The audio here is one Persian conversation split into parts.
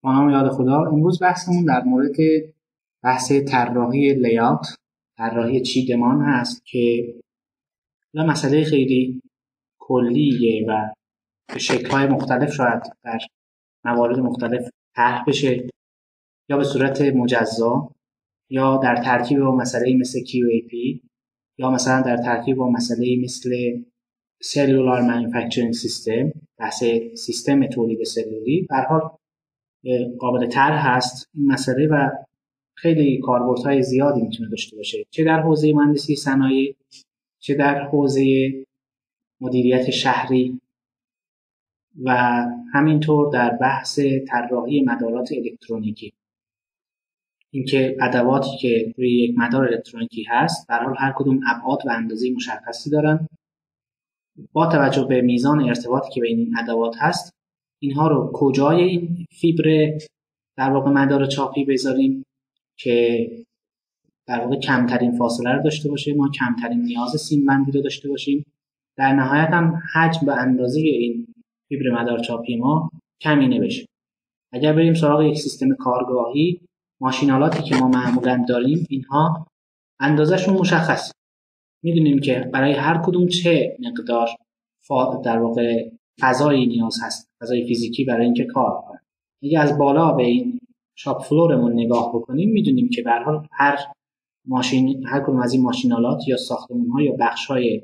با نام یاد خدا. امروز بحثمون در مورد بحث طراحی لی‌آوت، طراحی چیدمان هست که مسئله خیلی کلیه و به شکل‌های مختلف شاید در موارد مختلف طرح بشه، یا به صورت مجزا، یا در ترکیب با مسئله مثل QAP، یا مثلا در ترکیب با مسئله مثل Cellular Manufacturing System، بحث سیستم تولید سلولی. به هر حال قابل طرح هست این مسئله و خیلی کاربردهای زیادی میتونه داشته باشه، چه در حوزه مهندسی صنایع، چه در حوزه مدیریت شهری و همینطور در بحث طراحی مدارات الکترونیکی. اینکه ادواتی که روی یک مدار الکترونیکی هست در حال هر کدوم ابعاد و اندازه مشخصی دارن. با توجه به میزان ارتباطی که بین این ادوات هست، اینها رو کجای این فیبر در واقع مدار چاپی بذاریم که در واقع کمترین فاصله رو داشته باشه، ما کمترین نیاز سیم بندی رو داشته باشیم. در نهایت هم حجم و اندازه این فیبر مدار چاپی ما کمینه بشه. اگر بریم سراغ یک سیستم کارگاهی، ماشینالاتی که ما معمولا داریم اینها اندازه‌شون مشخصه. میدونیم که برای هر کدوم چه مقدار در واقع فضایی نیاز هست، فضای فیزیکی برای اینکه کار کنه. اگه از بالا به این شاپ فلورمون نگاه بکنیم، میدونیم که به هر حال هر کدوم از این ماشینالات یا ساختمان‌ها یا بخش‌های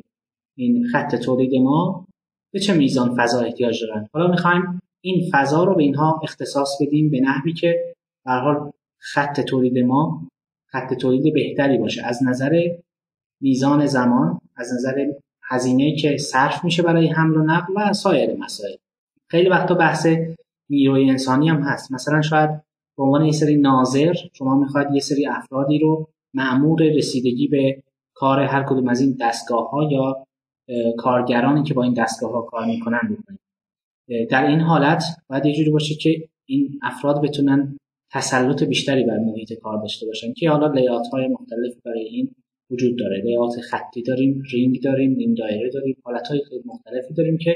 این خط تولید ما به چه میزان فضا احتیاج دارن. حالا می‌خوایم این فضا رو به اینها اختصاص بدیم به نحوی که به هر حال خط تولید ما خط تولید بهتری باشه از نظر میزان زمان، از نظر هزینه‌ای که صرف میشه برای حمل و نقل و سایر مسائل. خیلی وقتا بحث نیروی انسانی هم هست. مثلا شاید به عنوان یه سری ناظر شما میخواید یه سری افرادی رو مأمور رسیدگی به کار هر کدوم از این دستگاه‌ها یا کارگرانی که با این دستگاه‌ها کار میکنن بکنید. در این حالت باید یه جوری باشه که این افراد بتونن تسلط بیشتری بر محیط کار داشته باشن، که حالا لی‌آوت‌های مختلف برای این وجود داره. لی‌آوت خطی داریم، رینگ داریم، نیم دایره داریم، حالت‌های خیلی مختلفی داریم که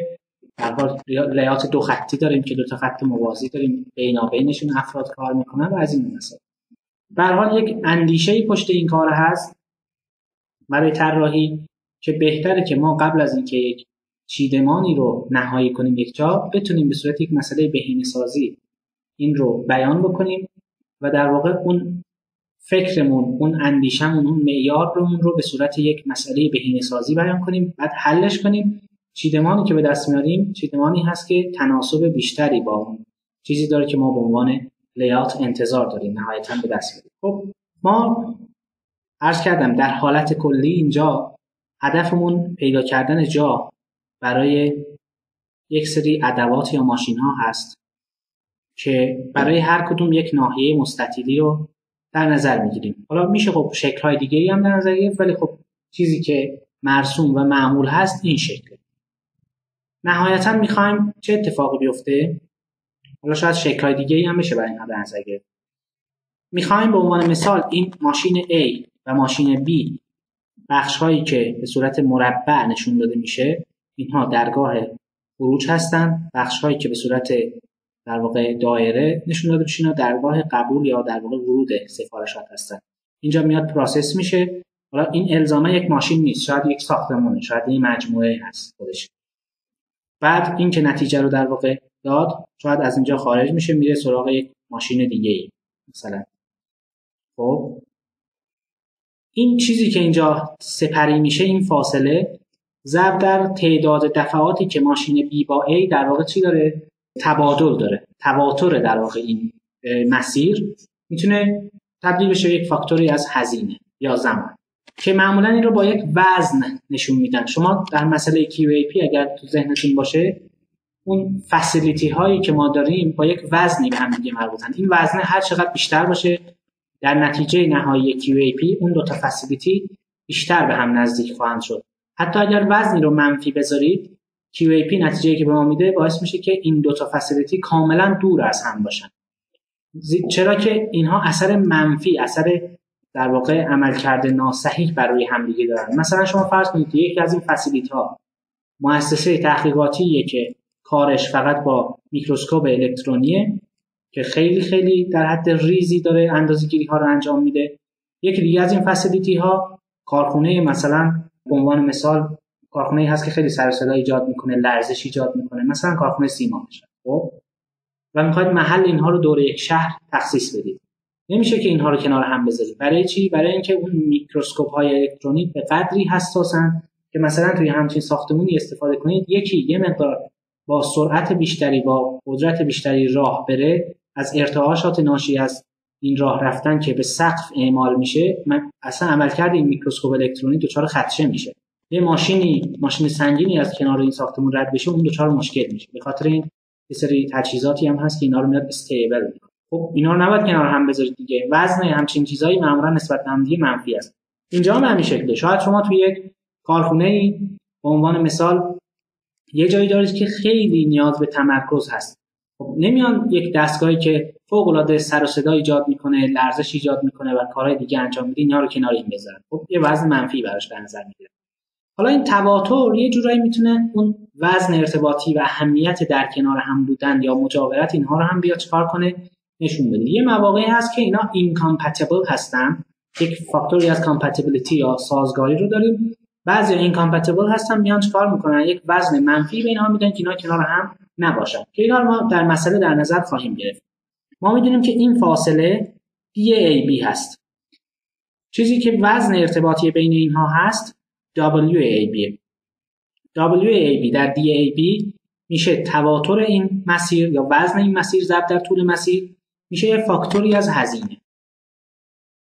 در واقع لی‌آوت دو خطی داریم که دو تا خط موازی داریم، بینابینشون افراد کار میکنن و از این مسائل. به هر حال یک اندیشه‌ای پشت این کار هست برای طراحی که بهتره که ما قبل از اینکه یک چیدمانی رو نهایی کنیم یک جا، بتونیم به صورت یک مسئله بهینه‌سازی این رو بیان بکنیم و در واقع اون فکرمون، اون اندیشمون، اون معیارمون رو به صورت یک مسئله بهینه‌سازی بیان کنیم، بعد حلش کنیم. چیدمانی که به دست میاریم چیدمانی هست که تناسب بیشتری با اون چیزی داره که ما به عنوان لی‌آوت انتظار داریم نهایتاً به دست بیاریم. خب ما عرض کردم در حالت کلی اینجا هدفمون پیدا کردن جا برای یک سری ادوات یا ماشین ها هست که برای هر کدوم یک ناحیه مستطیلی رو در نظر میگیریم. حالا میشه خب شکل‌های دیگه‌ای هم در نظر گرفت، ولی خب چیزی که مرسوم و معمول هست این شکل. نهایتاً میخوایم چه اتفاقی بیفته؟ حالا شاید شکل‌های دیگه‌ای هم بشه برای اینها در نظر گرفت. میخوایم به عنوان مثال این ماشین A و ماشین B بخش‌هایی که به صورت مربع نشون داده میشه، اینها درگاه خروج هستن. بخش‌هایی که به صورت در واقع دایره نشون داده میشه، اینا درگاه قبول یا در واقع ورود سفارشات هستن. اینجا میاد پروسس میشه. حالا این الزاما یک ماشین نیست، شاید یک ساختمونه، شاید این مجموعه هست خودش. بعد این که نتیجه رو در واقع داد، شاید از اینجا خارج میشه، میره سراغ یک ماشین دیگه‌ای مثلا. خب این چیزی که اینجا سپری میشه، این فاصله ضرب در تعداد دفعاتی که ماشین B با A در واقع چی داره؟ تبادل داره، تواتر در واقع این مسیر میتونه تبدیل بشه یک فاکتوری از هزینه یا زمان، که معمولا این رو با یک وزن نشون میدن. شما در مسئله QAP اگر تو ذهنتون باشه، اون فسیلیتی هایی که ما داریم با یک وزنی به هم دیگه مربوطن. این وزنه هر چقدر بیشتر باشه، در نتیجه نهایی QAP اون دو تا فسیلیتی بیشتر به هم نزدیک خواهند شد. حتی اگر وزنی رو منفی بذارید، QAP نتیجه‌ای که به ما میده باعث میشه که این دو تا فسیلیتی کاملا دور از هم باشن. چرا که اینها اثر منفی، اثر در واقع عملکرد ناصحیح بر روی هم دیگه دارن. مثلا شما فرض کنید یکی از این فسیلیتی ها مؤسسه تحقیقاتیه که کارش فقط با میکروسکوپ الکترونیه، که خیلی خیلی در حد ریزی داره اندازه‌گیری ها رو انجام میده. یکی دیگه از این فسیلیتی ها کارخونه، مثلا به عنوان مثال کارخونه‌ای هست که خیلی سر و صدا ایجاد میکنه، لرزش ایجاد میکنه، مثلا کارخونه سیمان. خب و میخواید محل اینها رو دور یک شهر تخصیص بدید. نمیشه که اینها رو کنار هم بذارید. برای چی؟ برای اینکه اون میکروسکوپ های الکترونیک به قدری حساسن که مثلا توی همچین ساختمونی استفاده کنید یکی یه مقدار با سرعت بیشتری، با قدرت بیشتری راه بره، از ارتعاشات ناشی از این راه رفتن که به سقف اعمال میشه، اصلا عملکرد این میکروسکوپ الکترونیک دچار خدشه میشه. یه ماشین سنگینی از کنار این ساختمون رد بشه اون دچار مشکل میشه. به خاطر این یه سری تجهیزاتی هم هست که اینا رو میاد استیبل میکنه. خب اینا رو نباید کنار هم بذارید دیگه. وزن همچین چیزایی معمولا نسبت به هم دیگه منفی است. اینجا هم همین شکله. شاید شما توی یک کارخونه‌ای به عنوان مثال یه جایی دارید که خیلی نیاز به تمرکز هست. خب نمیان یک دستگاهی که فوق‌العاده سر و صدا ایجاد میکنه، لرزش ایجاد میکنه و کارهای دیگه انجام میده اینا رو کنار این بذارن. خب یه وزن منفی براش در نظر میگیره. حالا این تواتر یه جورایی میتونه اون وزن ارتباطی و اهمیت در کنار هم بودن یا مجاورت اینها رو هم بیاد چکار کنه، نشون بده. یه مواقعی هست که اینا incompatible هستن، یک فاکتوری از compatibility یا سازگاری رو داریم. بعضی incompatible هستن میان چکار میکنن، یک وزن منفی به اینها میدن که اینا کنار هم نباشن، که اینا رو ما در مسئله در نظر خواهیم گرفت. ما میدونیم که این فاصله DAB هست. چیزی که وزن ارتباطی بین اینها هست WAB. WAB در DAB میشه تواتر این مسیر یا وزن این مسیر ضرب در طول مسیر، میشه یه فاکتوری از هزینه.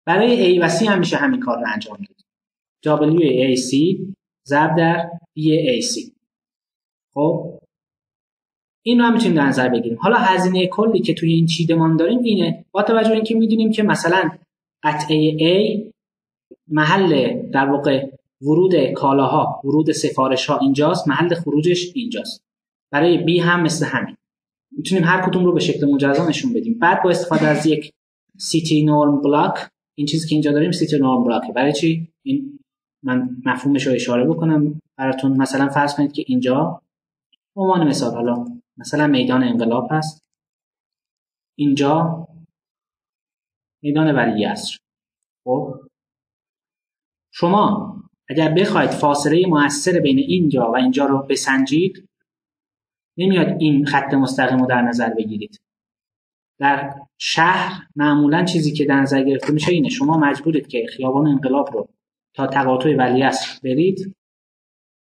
برای A و C هم میشه همین کار رو انجام داد. WAC ضرب در BAC. خب این رو هم میتونیم در نظر بگیریم. حالا هزینه کلی که توی این چیدمان داریم اینه، با توجه به اینکه میدونیم که مثلا قطعه A محل در واقع ورود کالاها، ورود سفارش ها اینجاست، محل خروجش اینجاست. برای B هم مثل همین. میتونیم هر کدوم رو به شکل مجزا نشون بدیم. بعد با استفاده از یک سیتی نورم بلاک، این چیزی که اینجا داریم سیتی نورم بلاکه. برای چی؟ این من مفهومش رو اشاره بکنم براتون. مثلا فرض کنید که اینجا به عنوان مثال حالا مثلا میدان انقلاب هست، اینجا میدان ولیعصر. خب شما اگر بخواید فاصله مؤثر بین اینجا و اینجا رو بسنجید، نمیاد این خط مستقیم رو در نظر بگیرید. در شهر معمولا چیزی که در نظر گرفته میشه اینه، شما مجبورید که خیابان انقلاب رو تا تقاطع ولیعصر برید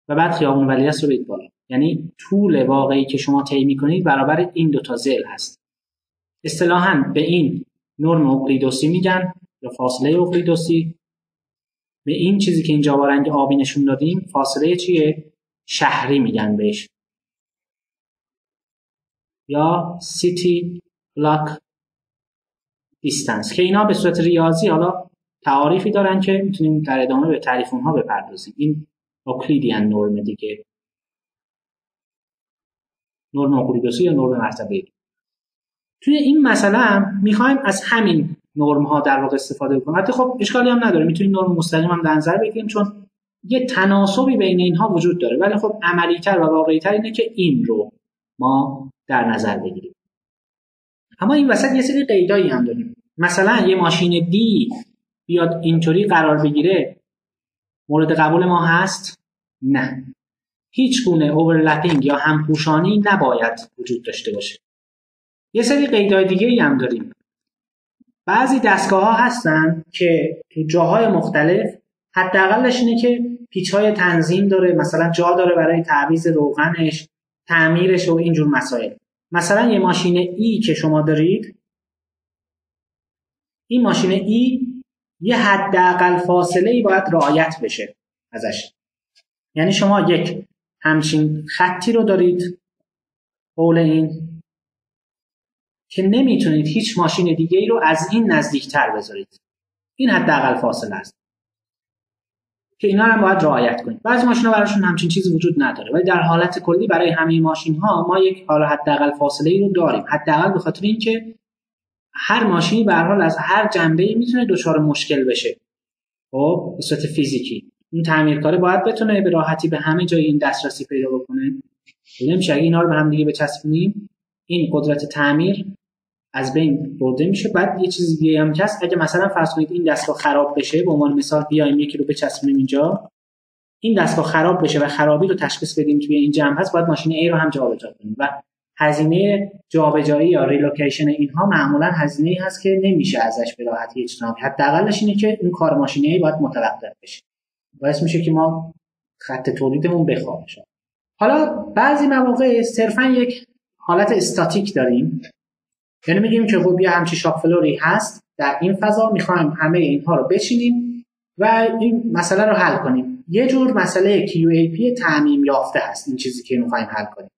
و بعد خیابان ولیعصر رو برید بالا. یعنی طول واقعی که شما طی می‌کنید برابر این دو تا ضلع هست. اصطلاحاً به این نرم اقلیدوسی میگن یا فاصله اقلیدوسی. به این چیزی که اینجا با رنگ آبی نشون دادیم فاصله چیه؟ شهری میگن بهش، یا سیتی بلاک دیستنس، که اینا به صورت ریاضی حالا تعاریفی دارن که میتونیم در ادامه به تعریف اونها بپردازیم. این اوکلیدیان نرم دیگه، نرم اقلیدوسی یا نرم مرتبه. توی این مسئله هم میخوایم از همین نرم ها در واقع استفاده کنیم. حتی خب اشکالی هم نداره، میتونیم نرم مستقیم هم در نظر بگیریم چون یه تناسبی بین اینها وجود داره، ولی خب عملی‌تر و واقعی‌تر اینه که این رو ما در نظر بگیریم. اما این وسط یه سری قیدایی هم داریم. مثلا یه ماشین دی بیاد اینطوری قرار بگیره، مورد قبول ما هست؟ نه. هیچ گونه اوورلپینگ یا همپوشانی نباید وجود داشته باشه. یه سری قیدای دیگه‌ای هم داریم. بعضی دستگاه‌ها هستن که تو جاهای مختلف حداقلش اینه که پیچ‌های تنظیم داره، مثلا جا داره برای تعویض روغنش، تعمیرش و اینجور مسائل. مثلا یه ماشین ای که شما دارید، این ماشین ای یه حداقل فاصله‌ای باید رعایت بشه ازش. یعنی شما یک همچین خطی رو دارید حول این که نمیتونید هیچ ماشین دیگه ای رو از این نزدیکتر بذارید. این حداقل فاصله است که اینا رو باید رعایت کنید. بعضی ماشینا براشون همچین چیزی وجود نداره، ولی در حالت کلی برای همه ماشین‌ها ما یک حداقل فاصله ای رو داریم. حداقل به خاطر اینکه هر ماشینی به هر حال از هر جنبه‌ای میتونه دچار مشکل بشه. خب به صورت فیزیکی این تعمیرکار باید بتونه به راحتی به همه جای این دسترسی پیدا بکنه. نمیشه اگه اینا رو به هم دیگه بچسبونیم، این قدرت تعمیر از بین برده میشه. بعد یه چیز دیگه هم هست، اگه مثلا فرض کنید این دستگاه خراب بشه، به عنوان مثال بیایم یکی رو بچسبونیم اینجا، این دستگاه خراب بشه و خرابی رو تشخیص بدیم توی این جمع هست، باید ماشین A رو هم جابجا کنیم و هزینه جابجایی یا ریلوکیشن اینها معمولا هزینه‌ای هست که نمیشه ازش به راحتی اجتناب کرد. حداقلش اینه که این کار ماشین A باید متوقف بشه، باعث میشه که ما خط تولیدمون بخوابه. حالا بعضی مواقع صرفا یک حالت استاتیک داریم، یعنی میگیم که خب یه همچین شاپ فلوری هست در این فضا، میخوایم همه اینها رو بچینیم و این مسئله رو حل کنیم. یه جور مسئله QAP تعمیم یافته هست این چیزی که میخوایم حل کنیم.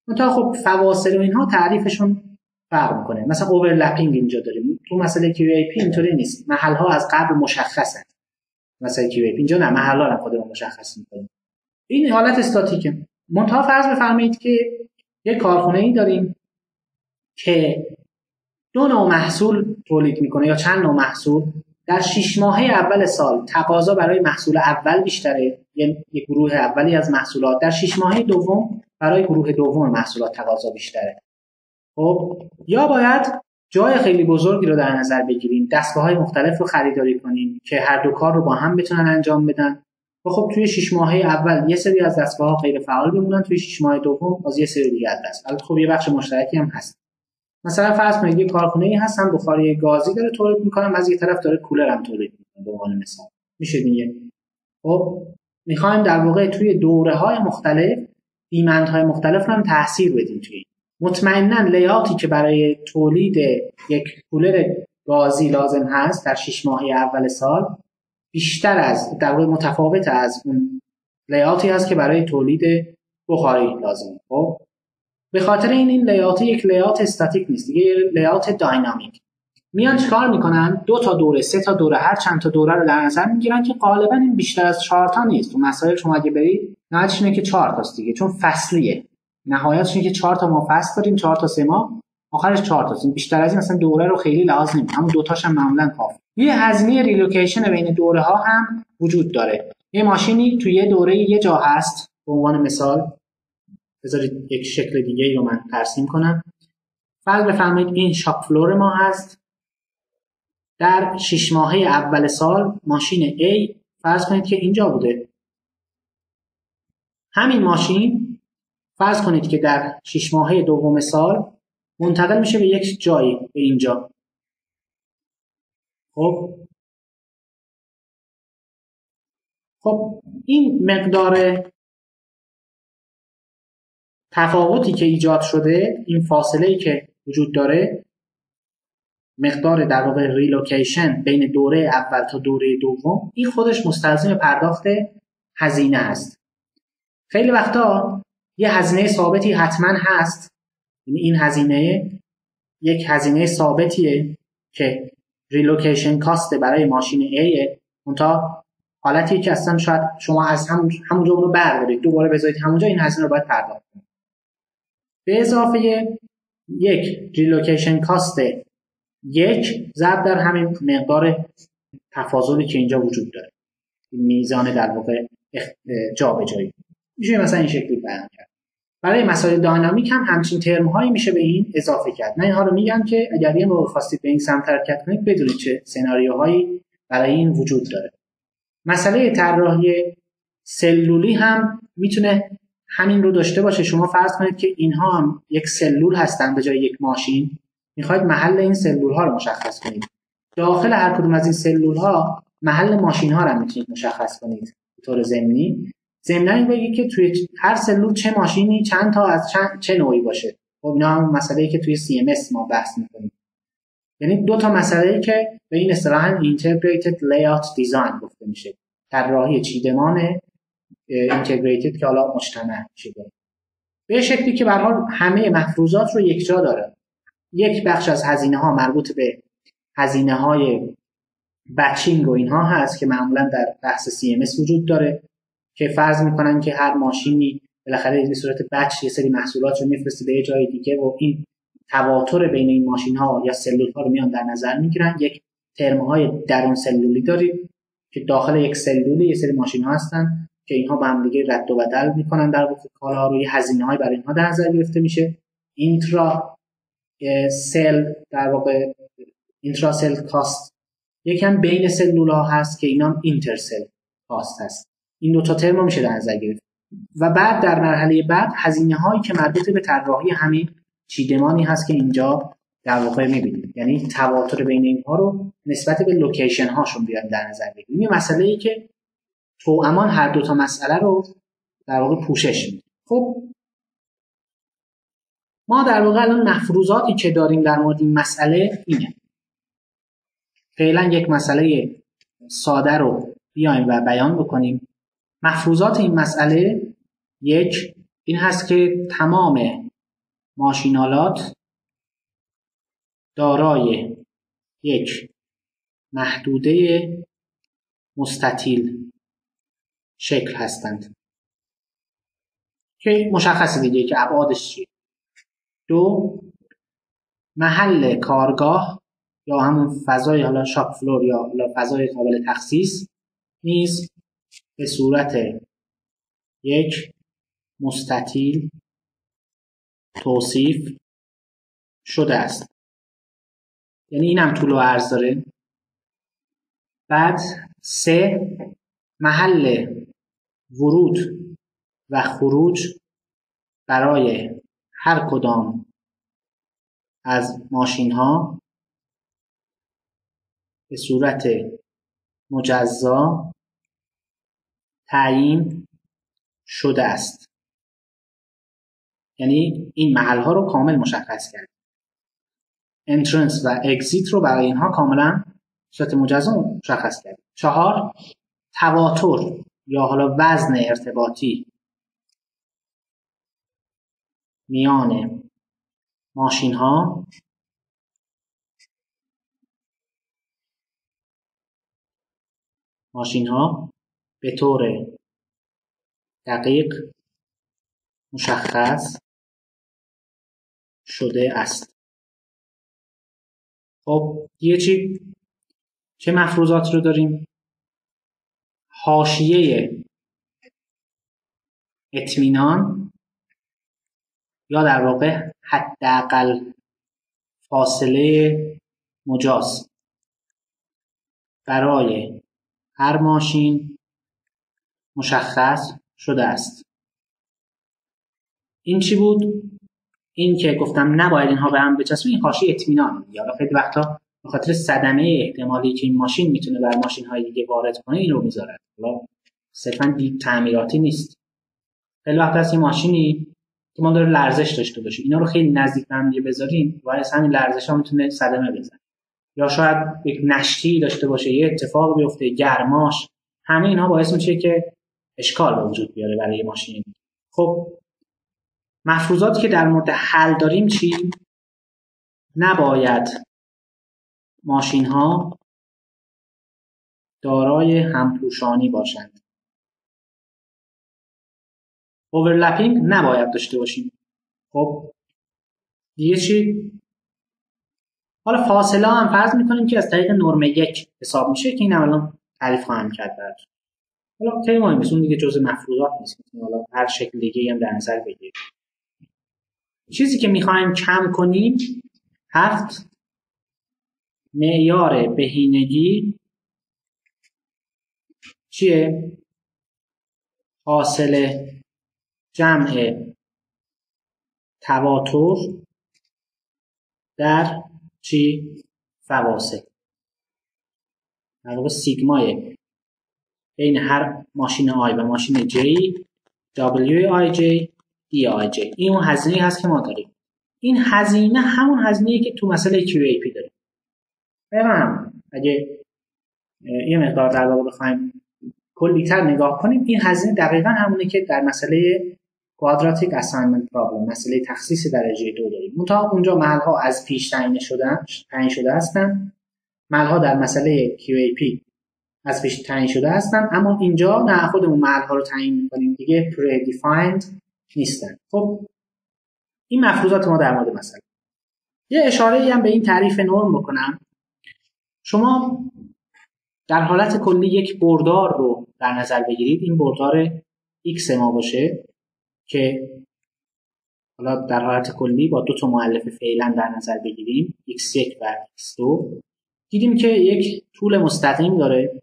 منتها خب فواصل و اینها تعریفشون فرق میکنه. مثلا اوورلپینگ اینجا داریم، تو مسئله QAP اینطوری نیست، محلها از قبل مشخصه. مثلا QAP اینجا نه، محلها رو خودمون مشخص میکنیم. این حالت استاتیکه. منتها فرض بفرمایید که یک کارخونه‌ای داریم که 2 نوع محصول تولید میکنه یا چند نوع محصول. در 6 ماهه اول سال تقاضا برای محصول اول بیشتره، یعنی یک گروه اولی از محصولات. در 6 ماهه دوم برای گروه دوم محصولات تقاضا بیشتره. خب یا باید جای خیلی بزرگی رو در نظر بگیریم، دستگاه‌های مختلف رو خریداری کنیم که هر دو کار رو با هم بتونن انجام بدن. و خب توی 6 ماهه اول یه سری از دستگاه‌ها غیر فعال بمونن، توی 6 ماه دوم باز یه سری دیگه از دست. البته خب یه بخش مشترکی هم هست. مثلا فرض کنید یه کارخونه‌ای هستن بخاری گازی داره تولید می‌کنه، از یه طرف داره کولر هم تولید می‌کنه به عنوان مثال. میشه دیگه. خب می‌خوایم در واقع توی دوره‌های مختلف دیمندهای مختلف رو هم تاثیر بدیم توی. مطمئناً لیاتی که برای تولید یک کولر گازی لازم هست در 6 ماهه اول سال بیشتر از، در واقع متفاوت از اون لیاتی هست که برای تولید بخاری لازمه. خب به خاطر این لیات یک لیات استاتیک نیست دیگه، لیات داینامیک. میان چیکار میکنن؟ 2 تا دوره، 3 تا دوره، هر چند تا دوره رو در نظر میگیرن که غالبا این بیشتر از 4 تا نیست. تو مسائل شما اگه برید نهایتش اینه که 4 تاست دیگه، چون فصلیه. نهایتش اینه که 4 تا ما فصل داریم، 4 تا 3 ماه، آخرش 4 تاست. بیشتر از این مثلا دوره رو خیلی لازم نمیشه، همون 2 تاش هم معمولا کافیه. یه هزینه ریلوکیشن بین دوره ها هم وجود داره. یه ماشینی تو یه دوره یه جا هست، به عنوان مثال بذارید یک شکل دیگه رو من ترسیم کنم. فرض بفرمایید این شاپ فلور ما هست. در 6 ماهه اول سال ماشین A فرض کنید که اینجا بوده. همین ماشین فرض کنید که در 6 ماهه دوم سال منتقل میشه به یک جایی، به اینجا. خب این مقدار تفاوتی که ایجاد شده، این فاصله‌ای که وجود داره، مقدار در واقع ریلوکیشن بین دوره اول تا دوره دوم، این خودش مستلزم پرداخت هزینه است. خیلی وقتا یه هزینه ثابتی حتما هست، یعنی این هزینه یک هزینه ثابتیه که ریلوکیشن کاست برای ماشین A، منتها حالتی که اصلا شاید شما از همونجا اون رو بردارید دوباره بذارید همونجا، این هزینه رو باید پرداخت کنید. به اضافه یک ریلوکیشن کاست 1 ضرب در همین مقدار تفاضلی که اینجا وجود داره، این میزان در واقع جابجایی میشه مثلا این شکلی بیان کرد. برای مسائل داینامیک هم همچین ترم‌هایی میشه به این اضافه کرد. من اینها رو میگم که اگر یه موقع خواستید به این سمت حرکت کنید بدونید چه سناریوهایی برای این وجود داره. مسئله طراحی سلولی هم میتونه همین رو داشته باشه. شما فرض کنید که اینها هم یک سلول هستن به جای یک ماشین، میخواید محل این سلول ها رو مشخص کنید. داخل هر کدوم از این سلول ها محل ماشین ها رو میتونید مشخص کنید به طور ضمنی. ضمناً بگید که توی هر سلول چه ماشینی چند تا از چه نوعی باشه. خب اینا هم مسئله‌ای که توی CMS ما بحث می‌کنیم. یعنی 2 تا مسئله‌ای که به این اصطلاح Integrated Layout Design گفته میشه. طراحی چیدمان اینتگریتد که حالا مجتمع شده. به شکلی که به هر حال همه مفروضات رو یک جا داره. یک بخش از هزینه‌ها مربوط به هزینه‌های بچینگ و اینها هست که معمولاً در بحث CMS وجود داره که فرض میکنن که هر ماشینی بالاخره به صورت بچ یه سری محصولات رو میفرسته به جای دیگه و این تواتر بین این ماشین‌ها یا سلول‌ها رو میان در نظر میگیرن. یک ترم‌های درون سلولی داریم که داخل یک سلول یه سری ماشین‌ها هستن که اینها با هم دیگه رد و بدل میکنن در واقع کارها رو، یه هزینه‌های برای اینها در نظر گرفته میشه. اینترا سل در واقع اینتراسل کاست یکم بین سلول‌ها هست که اینا اینترسل کاست هست. این دو تا ترم میشه در نظر گرفت. و بعد در مرحله بعد هزینه‌هایی که مربوط به طراحی همین چیدمانی هست که اینجا در واقع می‌بینید، یعنی تواتر بین اینها رو نسبت به لوکیشن هاشون بیاد در نظر بگیریم. این مسئله‌ای که توامان هر دو تا مسئله رو در واقع پوشش میده. خب ما در واقع الان مفروضاتی که داریم در مورد این مسئله اینه. فعلا یک مسئله ساده رو بیایم و بیان بکنیم. مفروضات این مسئله یک این هست که تمام ماشین‌آلات دارای یک محدوده مستطیل شکل هستند که مشخصه دیگه که ابعادش چیه. دو، محل کارگاه یا همون فضای حالا شاپ فلور یا فضای قابل تخصیص نیز به صورت یک مستطیل توصیف شده است. یعنی این هم طول و عرض داره. بعد سه، محل ورود و خروج برای هر کدام از ماشین ها به صورت مجزا تعیین شده است. یعنی این محل ها رو کامل مشخص کرد. انترنس و اگزیت رو برای اینها کاملا صورت مجزا مشخص کرد. چهار، تواتر یا حالا وزن ارتباطی میان ماشین ها به طور دقیق مشخص شده است. خب یه چه مفروضات رو داریم؟ حاشیه اطمینان یا در واقع حداقل فاصله مجاز برای هر ماشین مشخص شده است. این چی بود؟ این که گفتم نباید اینها به هم بچسبن، این حاشیه اطمینان. یا خیلی وقتا به خاطر صدمه احتمالی که این ماشین میتونه بر ماشین‌های دیگه وارد کنه این رو میذارن. حالا صرفاً دید تعمیراتی نیست. خیلی وقتا از این ماشینی که ما داره لرزش داشته باشه، اینا رو خیلی نزدیک به هم دیگه بذاریم، واسه همین لرزش‌ها میتونه صدمه بزنه. یا شاید یک نشتی داشته باشه، یه اتفاق بیفته، گرماش، همه اینها باعث میشه که اشکال به وجود بیاره برای ماشین. خب مفروضاتی که در مورد حل داریم چی؟ نباید ماشین ها دارای همپوشانی باشند. اوورلپینگ نباید داشته باشیم. خب دیگه چی؟ حالا فاصله هم فرض میکنیم که از طریق نرم 1 حساب میشه که این الان تعریف خواهم کرد براتون. حالا خیلی مهمه، اون دیگه جزء مفروضات نیست. حالا هر شکل دیگه هم در نظر بگیرید. چیزی که میخوایم کم کنیم 7 معیار بهینگی چیه؟ حاصل جمع تواتر در چی؟ فواصل. در واقع سیگمای بین هر ماشین آی و ماشین جی WIJ DIJ. این اون هزینه هست که ما داریم. این هزینه همون هزینه‌ای که تو مسئله QAP داریم. ببینم اگه یه مقدار در واقع بخوایم کلی‌تر نگاه کنیم، این هزینه دقیقاً همونه که در مسئله Quadratic Assignment Problem، مسئله تخصیص درجه 2 داریم. منتها اونجا محل‌ها از پیش تعیین شده هستن. محل‌ها در مسئله QAP از پیش تعیین شده هستن، اما اینجا نه، خودمون محل‌ها رو تعیین می‌کنیم دیگه، predefined نیستن. خب این مفروضات ما در مورد مسئله. یه اشاره‌ای هم به این تعریف نرم بکنم. شما در حالت کلی یک بردار رو در نظر بگیرید. این بردار X ما باشه که حالا در حالت کلی با دو تا مؤلفه فعلا در نظر بگیریم x1 و x2، دیدیم که یک طول مستقیم داره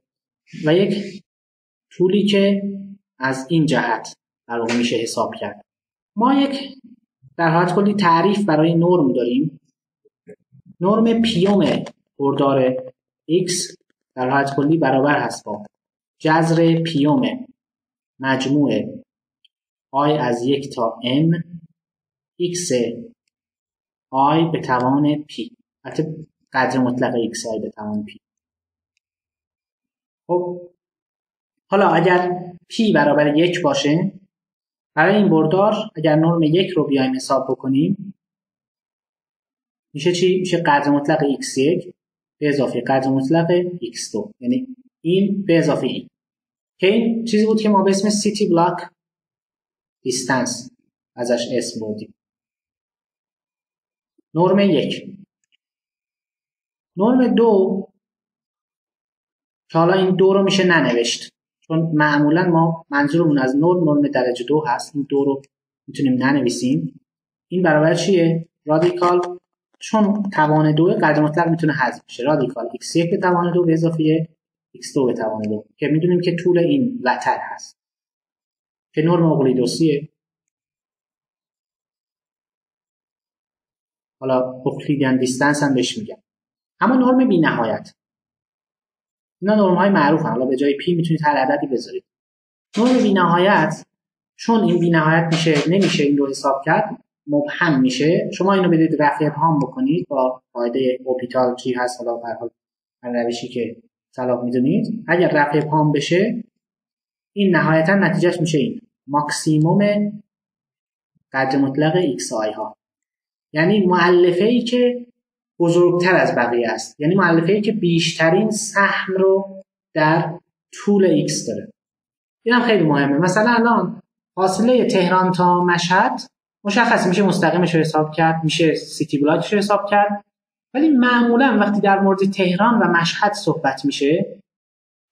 و یک طولی که از این جهت در واقع میشه حساب کرد. ما یک در حالت کلی تعریف برای نرم داریم. نرم پیوم بردار x در حالت کلی برابر هست با جذر پیوم مجموع i از 1 تا m x i به توان p، البته قدر مطلق x i به توان p. خب حالا اگر p برابر 1 باشه، برای این بردار اگر نرم 1 رو بیایم حساب بکنیم میشه چی؟ میشه قدر مطلق x1 به اضافه قدر مطلق x2، یعنی این به اضافه این، که این چیزی بود که ما به اسم سیتی بلاک دیستنس ازش اسم بردیم. نرم 1. نرم 2 که حالا این 2 رو میشه ننوشت، چون معمولا ما منظورمون از نرم درجه 2 هست، این 2 رو میتونیم ننویسیم. این برابر چیه؟ رادیکال، چون توان 2 قدر مطلق میتونه حذف بشه، رادیکال x1 به توان 2 به اضافه x2 به توان 2 که میدونیم که طول این وتر هست که نرم اقلیدوسیه. حالا اقلیدیان دیستنس هم بهش میگن. اما نرم بی نهایت، اینا نرم های معروف هم. حالا به جای پی میتونید هر عددی بذارید. نرم بی نهایت، چون این بی نهایت میشه نمیشه این رو حساب کرد، مبهم میشه. شما اینو بدید رفع ابهام بکنید با قاعده اوپیتال چی هست، حالا به هر حال هر روشی که صلاح میدونید. اگر رفع ابهام بشه این نهایتا نتیجهش میشه این ماکسیموم قدر مطلق ایکس آی ها، یعنی مؤلفه ای که بزرگتر از بقیه است، یعنی مؤلفه ای که بیشترین سهم رو در طول ایکس داره. این هم خیلی مهمه. مثلا الان فاصله تهران تا مشهد مشخص میشه مستقیمش رو حساب کرد، میشه سیتی بلاکش رو حساب کرد، ولی معمولا وقتی در مورد تهران و مشهد صحبت میشه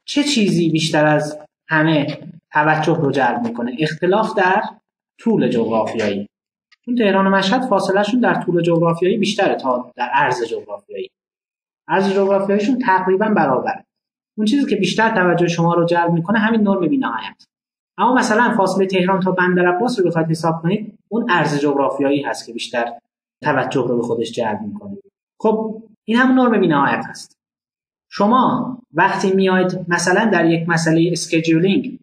چه چیزی بیشتر از همه توجه رو جلب میکنه؟ اختلاف در طول جغرافیایی. چون تهران و مشهد فاصله شون در طول جغرافیایی بیشتره تا در عرض جغرافیایی. عرض جغرافیاییشون تقریبا برابره. اون چیزی که بیشتر توجه شما رو جلب میکنه همین نرم بی‌نهایت. اما مثلا فاصله تهران تا بندرعباس رو بخواید حساب کنید، اون عرض جغرافیایی هست که بیشتر توجه رو به خودش جلب میکنه. خب این همون نرم بی‌نهایت هست. شما وقتی میاید مثلا در یک مسئله اسکیجولینگ،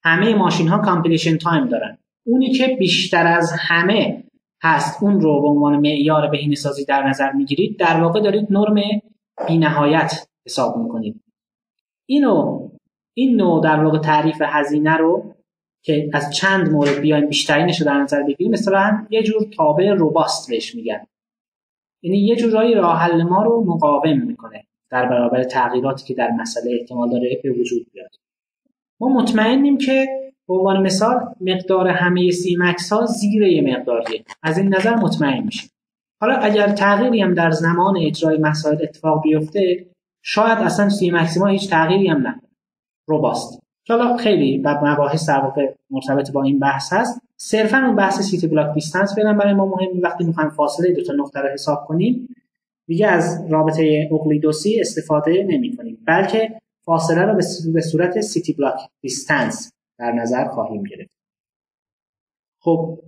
همه ماشین ها کامپلیشن تایم دارن، اونی که بیشتر از همه هست اون رو به عنوان معیار بهینه‌سازی در نظر میگیرید، در واقع دارید نرم بی‌نهایت حساب میکنید. این نوع در واقع تعریف هزینه رو که از چند مورد بیایم بیشترینش رو در نظر بگیریم، مثلا یه جور تابع روباست بهش میگن، یعنی یه جورایی راه حل ما رو مقاوم میکنه در برابر تغییراتی که در مسئله احتمال داره به وجود بیاد. ما مطمئنیم که به عنوان مثال مقدار همه سی مکس ها زیر یه مقداریه، از این نظر مطمئن میشیم. حالا اگر تغییری هم در زمان اجرای مسائل اتفاق بیفته، شاید اصلا سی مکسیما هیچ تغییری هم نداره، روباست. حالا خیلی مباحث در واقع مرتبط با این بحث هست. صرفا اون بحث سیتی بلاک دیستنس فعلا برای ما مهمه. وقتی میخوایم فاصله دو تا نقطه رو حساب کنیم دیگه از رابطه اقلیدوسی استفاده نمی‌کنیم، بلکه فاصله رو به صورت سیتی بلاک دیستنس در نظر خواهیم گرفت. خب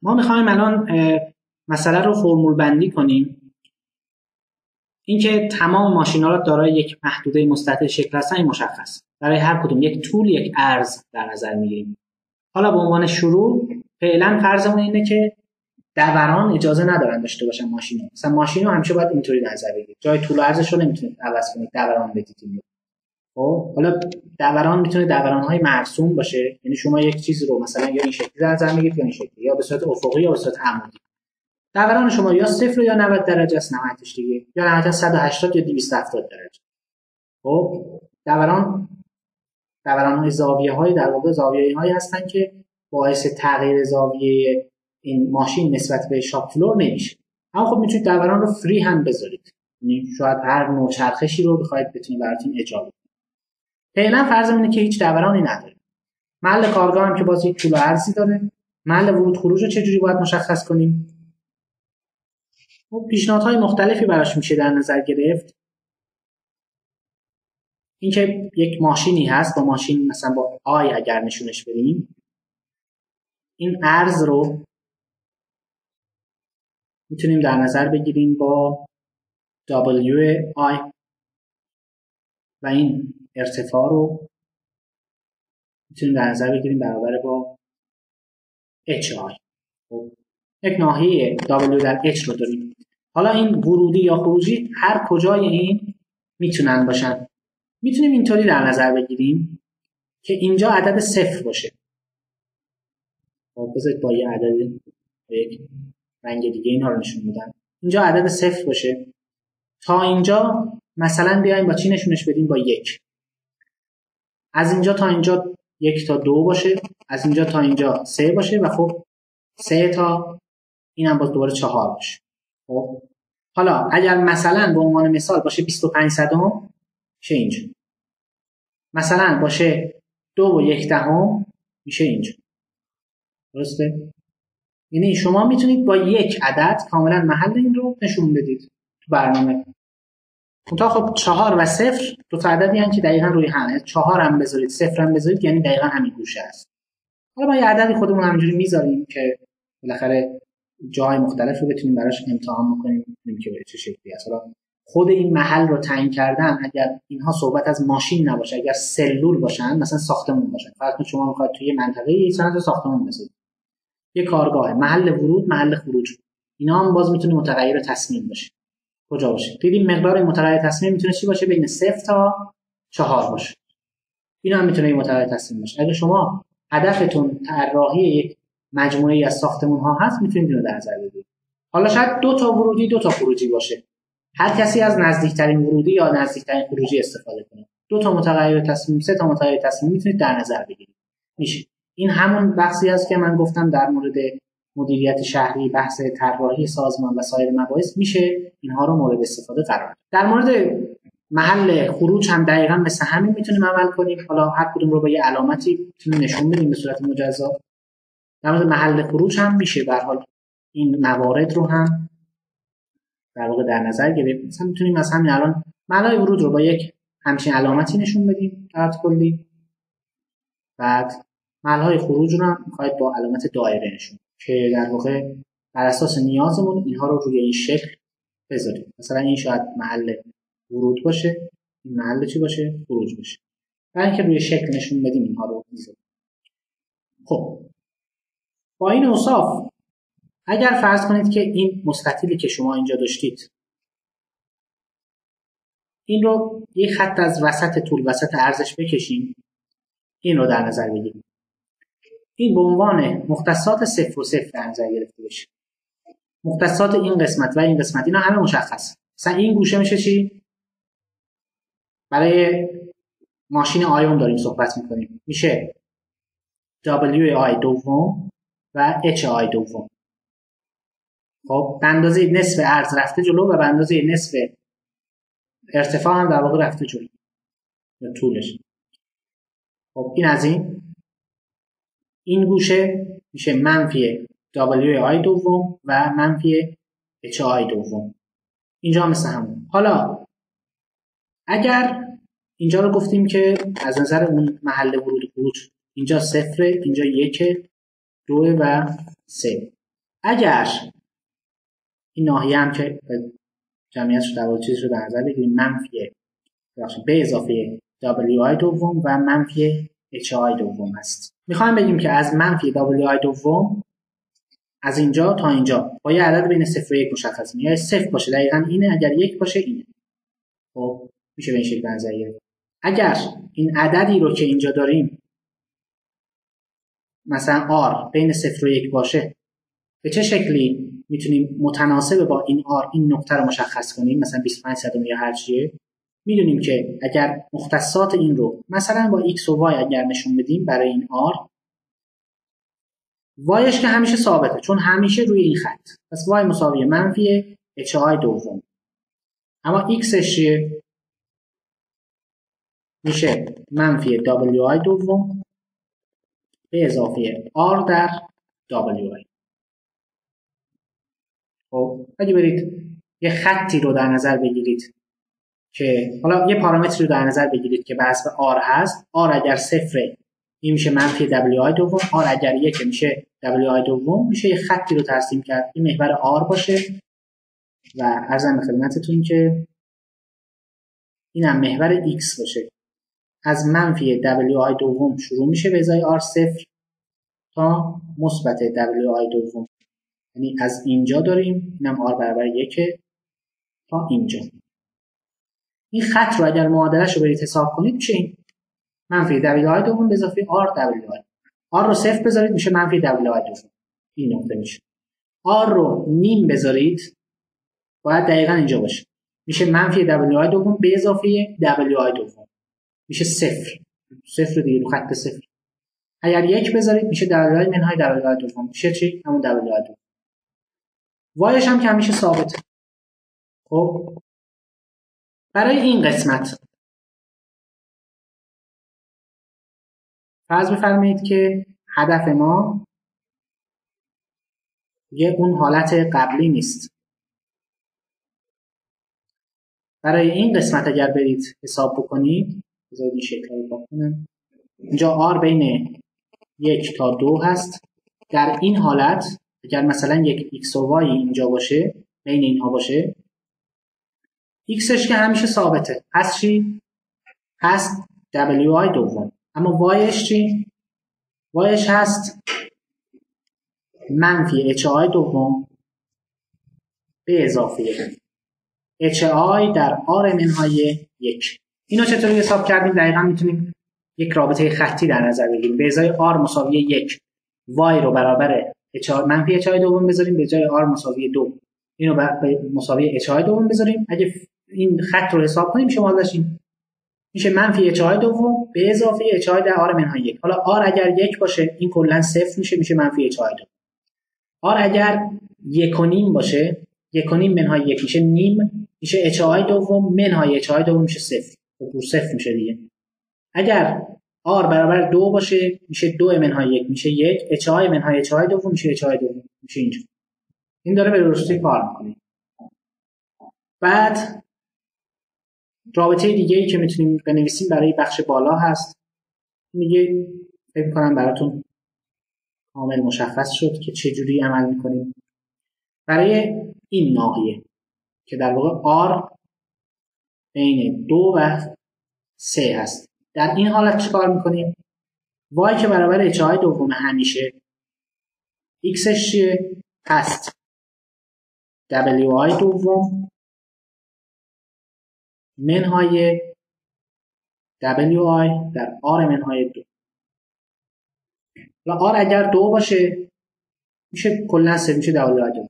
ما میخوایم الان مسئله رو فرمول بندی کنیم. اینکه تمام ماشینا را دارای یک محدوده مستطیل شکل هستن این مشخص. برای هر کدوم یک طول یک عرض در نظر میگیریم. حالا به عنوان شروع فعلا فرضمون اینه که دوران اجازه ندارن داشته باشن ماشینا. مثلا ماشینو همیشه باید اینطوری نظر بگیرید. جای طول و عرضش رو نمیتونید عوض کنید، دوران بدید. خب حالا دوران میتونه دوران‌های مرسوم باشه، یعنی شما یک چیز رو مثلا یا این شکلی در نظر میگیرید یا این شکلی، یا به صورت افقی یا به صورت عمودی. دوران شما یا 0 یا 90 درجه است نهایتش دیگه، یا نهایتا 180 یا 270 درجه. خب دوران‌های زاویه‌های در واقع زاویه‌هایی هستن که باعث تغییر زاویه این ماشین نسبت به شاپ فلور نمیشه. اما خب میتونید دوران رو فری هم بذارید، یعنی شاید هر نوع چرخشی رو بخواید بتونید براتون اجرا کنید. فعلا فرض اینه که هیچ دورانی نداره. محل کارگاه هم که باز یک طول و عرضی داره، محل ورود خروج رو چجوری باید مشخص کنیم؟ پیشنهادهای مختلفی براش میشه در نظر گرفت. اینکه یک ماشینی هست، با ماشین مثلا با آی اگر نشونش بدیم، این عرض رو میتونیم در نظر بگیریم با WI و این ارتفاع رو میتونیم در نظر بگیریم برابر با HI. یک ناحیه W در H رو داریم. حالا این ورودی یا خروجی هر کجای این میتونن باشن. میتونیم اینطوری در نظر بگیریم که اینجا عدد 0 باشه. بذارید با یه عدد یک رنگ دیگه اینا رو نشون میدم. اینجا عدد 0 باشه. تا اینجا مثلا بیایم با چی نشونش بدیم؟ با 1. از اینجا تا اینجا 1 تا 2 باشه، از اینجا تا اینجا 3 باشه و خب 3 تا اینم باز دوباره 4 باشه. خب حالا اگر مثلا به عنوان مثال باشه 25 صدم میشه اینجا. مثلا باشه 2 و 1 دهم میشه اینجا. درسته؟ یعنی شما میتونید با یک عدد کاملا محل این رو نشون بدید تو برنامه. منتها خب 4 و 0 دو تا عددی هستن که دقیقاً روی همه. 4 هم بذارید 0 هم بذارید یعنی دقیقاً همین گوشه است. حالا ما یه عددی خودمون همینجوری میذاریم که بالاخره جای مختلف رو بتونیم براش امتحان بکنیم ببینیم که چه شکلی است. حالا خود این محل رو تعیین کردن اگر اینها صحبت از ماشین نباشه، اگر سلول باشن، مثلا ساختمون باشن، فرض شما میخواید توی منطقه یه صنعت ساختمون بسازید، یه کارگاه، محل ورود، محل خروج، اینا هم باز میتونه متغیر تصمیم باشه. کجا باشه؟ دیدیم مقدار متغیر تصمیم میتونه چی باشه؟ بین 0 تا 4 باشه. اینا هم میتونه متغیر تصمیم باشه. اگه شما هدفتون طراحی یک مجموعه از ساختمون ها هست میتونید اینو در نظر بگیرید. حالا شاید 2 تا ورودی 2 تا خروجی باشه. هر کسی از نزدیکترین ورودی یا نزدیکترین خروجی استفاده کنه. 2 تا متغیر تصمیم، 3 تا متغیر تصمیم میتونید در نظر بگیرید. میشه. این همون بحثی است که من گفتم در مورد مدیریت شهری، بحث طراحی سازمان و سایر مباحث میشه اینها رو مورد استفاده قرار داد. در مورد محل خروج هم دقیقاً مثل همین میتونیم عمل کنیم. حالا هر کدوم رو با یه علامتی میتونیم نشون بدیم به صورت مجزا. در مورد محل خروج هم میشه به هر حال این موارد رو هم در واقع در نظر گرفت. مثلا میتونیم از همین الان محل ورود رو با یک همچین علامتی نشون بدیم در کلی. بعد محل‌های خروج رو هم می‌خواید با علامت دایره نشون که در واقع بر اساس نیازمون اینها رو روی این شکل بذاریم. مثلا این شاید محل ورود باشه، این محل چی باشه؟ خروج باشه. برای اینکه روی شکل نشون بدیم اینها رو می‌ذاریم. خب با این اوصاف اگر فرض کنید که این مستطیلی که شما اینجا داشتید این رو یک خط از وسط طول وسط عرضش بکشیم، این رو در نظر بگیریم. این به عنوان مختصات 0 و 0 در نظر گرفته بشه. مختصات این قسمت و این قسمت اینا همه مشخص. مثلا این گوشه میشه چی؟ برای ماشین آیون داریم صحبت میکنیم. میشه WI دوم و HI دوم. خب به اندازه نصف عرض رفته جلو و به اندازه نصف ارتفاع هم در واقع رفته جلو یا طولش. خب این از این گوشه میشه منفی WI دوم و منفی HI دوم. اینجا مثل همون. حالا اگر اینجا رو گفتیم که از نظر اون محل ورود خروج اینجا 0، اینجا 1، 2 و 3. اگر این ناحیه هم که جمعیتش در واقع چیزش رو در نظر بگیریم منفی به اضافه WI دوم و منفی HI دوم هست. میخوایم بگیم که از منفی WI دوم از اینجا تا اینجا با یه عدد بین 0 و 1 مشخص میشه. 0 باشه دقیقاً اینه، اگر 1 باشه اینه. خب میشه به این شکل نظر گرفت. اگر این عددی رو که اینجا داریم مثلا R بین 0 و 1 باشه، به چه شکلی میتونیم متناسب با این R این نقطه رو مشخص کنیم؟ مثلا 25 صدم یا هر چیه. میدونیم که اگر مختصات این رو مثلا با x و y اگر نشون بدیم برای این R، yش که همیشه ثابته چون همیشه روی این خط، پس y مساوی منفی HI دوم. اما xش چیه؟ میشه منفی WI دوم به اضافه R در WI. خب اگه برید یه خطی رو در نظر بگیرید که حالا یه پارامتری رو در نظر بگیرید که بر حسب R هست. R اگر صفره این میشه منفی WI دوم، R اگر یک میشه WI دوم. میشه یه خطی رو ترسیم کرد این محور R باشه و عرضم به خدمتتون که اینم محور X باشه. از منفی WI دوم شروع میشه به ازای R صفر تا مثبت WI دوم، یعنی از اینجا داریم اینم R برابر یکه تا اینجا. این خط رو اگر معادلش رو برید حساب کنید میشه این منفی WI دوم به اضافه R WI. R رو صفر بذارید میشه منفی WI دوم، این نقطه میشه. R رو نیم بذارید باید دقیقا اینجا باشه، میشه منفی WI دوم به اضافه WI دوم، میشه صفر. صفر دیگه رو خط صفر. اگر یک بذارید میشه WI منهای WI دوم، میشه چی؟ همون WI دوم. وایش هم که همیشه ثابته. خب برای این قسمت فرض بفرمایید که هدف ما یه اون حالت قبلی نیست. برای این قسمت اگر برید حساب بکنید، بذارید این شکل رو بکنم. اینجا R بین 1 تا 2 هست. در این حالت اگر مثلا یک X و Y اینجا باشه، بین اینها باشه، Xش که همیشه ثابته، هست چی؟ هست WI دوم. اما Yش چی؟ Yش هست منفی HI دوم به اضافه HI در R منهای 1. اینو چطوری حساب کردیم؟ دقیقا میتونیم یک رابطه خطی در نظر بگیریم. به ازای R مساوی 1 Y رو برابر منفی HI دوم بذاریم، به جای R مساوی 2 اینو مساوی HI دوم بذاریم. اگه این خط رو حساب کنیم میشه معادلش این میشه منفی HI دوم به اضافه HI در R منهای 1. حالا R اگر 1 باشه این کلا صفر میشه منفی HI دوم. R اگر 1.5 باشه 1.5 منهای 1 میشه نیم، میشه HI دوم منهای HI دوم میشه صفر. خب صفر میشه دیگه. اگر R برابر 2 باشه میشه 2 منهای 1 میشه 1، HI منهای HI دوم میشه HI دوم میشه اینجا. این داره به درستی کار میکنه. بعد رابطه دیگه ای که میتونیم بنویسیم برای بخش بالا هست. میگه فکر کنم براتون کامل مشخص شد که چه جوری عمل میکنیم. برای این ناحیه که در واقع R بین 2 و 3 هست، در این حالت چیکار میکنیم؟ Y که برابر HI دوم همیشه، Xش هست WI دوم منهای WI در R منهای 2. حالا R اگر 2 باشه میشه کلا 3 میشه WI دوم.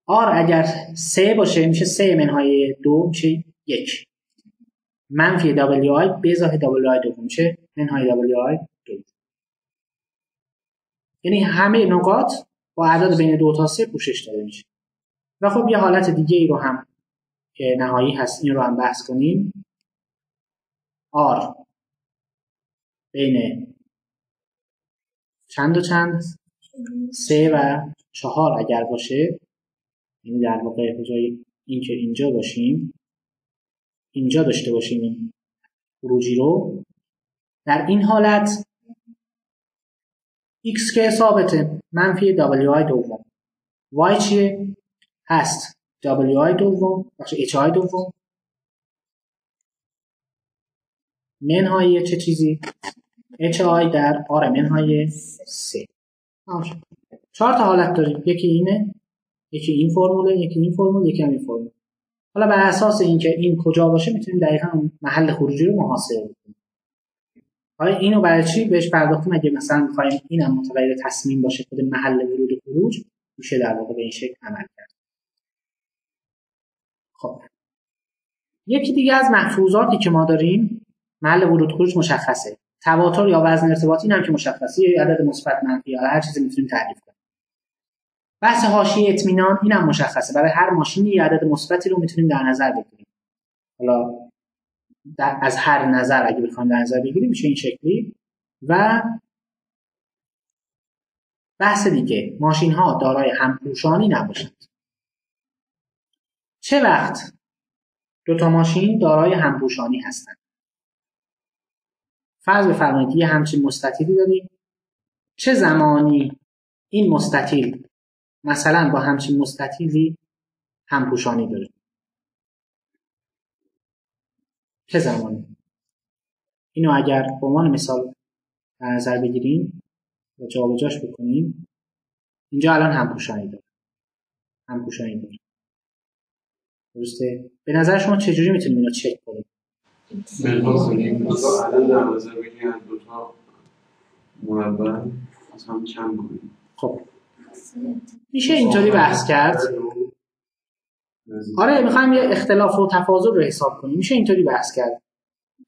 R اگر 3 باشه میشه 3 منهای 2 میشه 1. منفی WI به اضافه WI دوم میشه منهای WI دوم. یعنی همه نقاط با اعداد بین 2 تا 3 پوشش داده میشه. و خب یه حالت دیگه ای رو هم که نهایی هست این رو هم بحث کنیم. R بین چند و چند 3 و 4 اگر باشه، یعنی در واقع به جای این که اینجا باشیم اینجا داشته باشیم این خروجی رو، در این حالت X که ثابته منفی WI دوم، Y چیه؟ هست WI دوم بخش HI دوم منهای چه چیزی؟ HI در R منهای 3. 4 تا حالت داریم، یکی اینه، یکی این فرموله، یکی این فرمول، یکی همین فرمول. حالا بر اساس اینکه این کجا باشه میتونیم دقیقاً محل خروجی رو محاسبه کنیم. حالا اینو برای چی بهش پرداختیم؟ اگه مثلا می‌خوایم اینم متغیر تصمیم باشه خود محل ورود و خروج، میشه در واقع به این شکل عمل کرد. خب یکی دیگه از محفوظاتی که ما داریم محل ورود خروج مشخصه. تواتر یا وزن ارتباطی هم که مشخصه، یا عدد مثبت منفی یا هر چیزی میتونیم تعریف کنیم. بحث حاشیه اطمینان اینم مشخصه. برای هر ماشینی یه عدد مثبتی رو میتونیم در نظر بگیریم. حالا از هر نظر اگه بخوایم در نظر بگیریم میشه این شکلی. و بحث دیگه، ماشین ها دارای همپوشانی نباشند. چه وقت دوتا ماشین دارای همپوشانی هستند؟ فرض بفرمایید یه همچین مستطیلی داریم، چه زمانی این مستطیل مثلا با همچین مستطیلی همپوشانی داره؟ چه زمانی؟ اینو اگر به عنوان مثال در نظر بگیریم و جابجاش بکنیم، اینجا الان همپوشانی داره. درسته؟ به نظر شما چجوری میتونیم اینو چک کنیم؟ الان در نظر بگیریم از دوتا مربع از هم کم کنیم. خب میشه اینطوری بحث کرد. آره میخوایم یه اختلاف و تفاضل رو حساب کنیم. میشه اینطوری بحث کرد.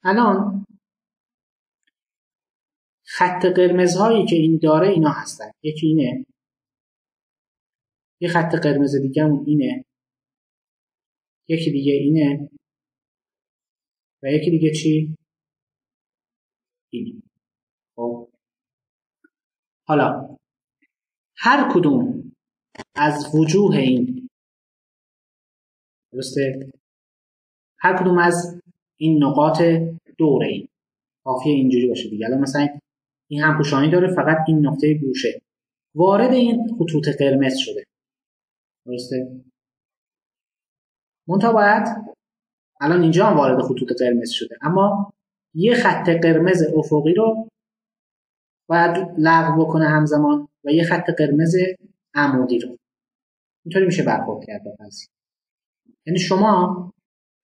الان خط قرمز هایی که این داره اینا هستن. یکی اینه، یه خط قرمز دیگه همون اینه، یکی دیگه اینه و یکی دیگه چی؟ اینه. خب حالا هر کدوم از وجوه این، درسته؟ هر کدوم از این نقاط دوره این کافیه اینجوری باشه دیگه. الان مثلا این همپوشانی داره، فقط این نقطه گوشه وارد این خطوط قرمز شده، درسته؟ منتها باید الان اینجا هم وارد خطوط قرمز شده، اما یه خط قرمز افقی رو باید لغو بکنه همزمان و یه خط قرمز عمودی رو. اینطوری میشه برخورد کرد با قضیه. یعنی شما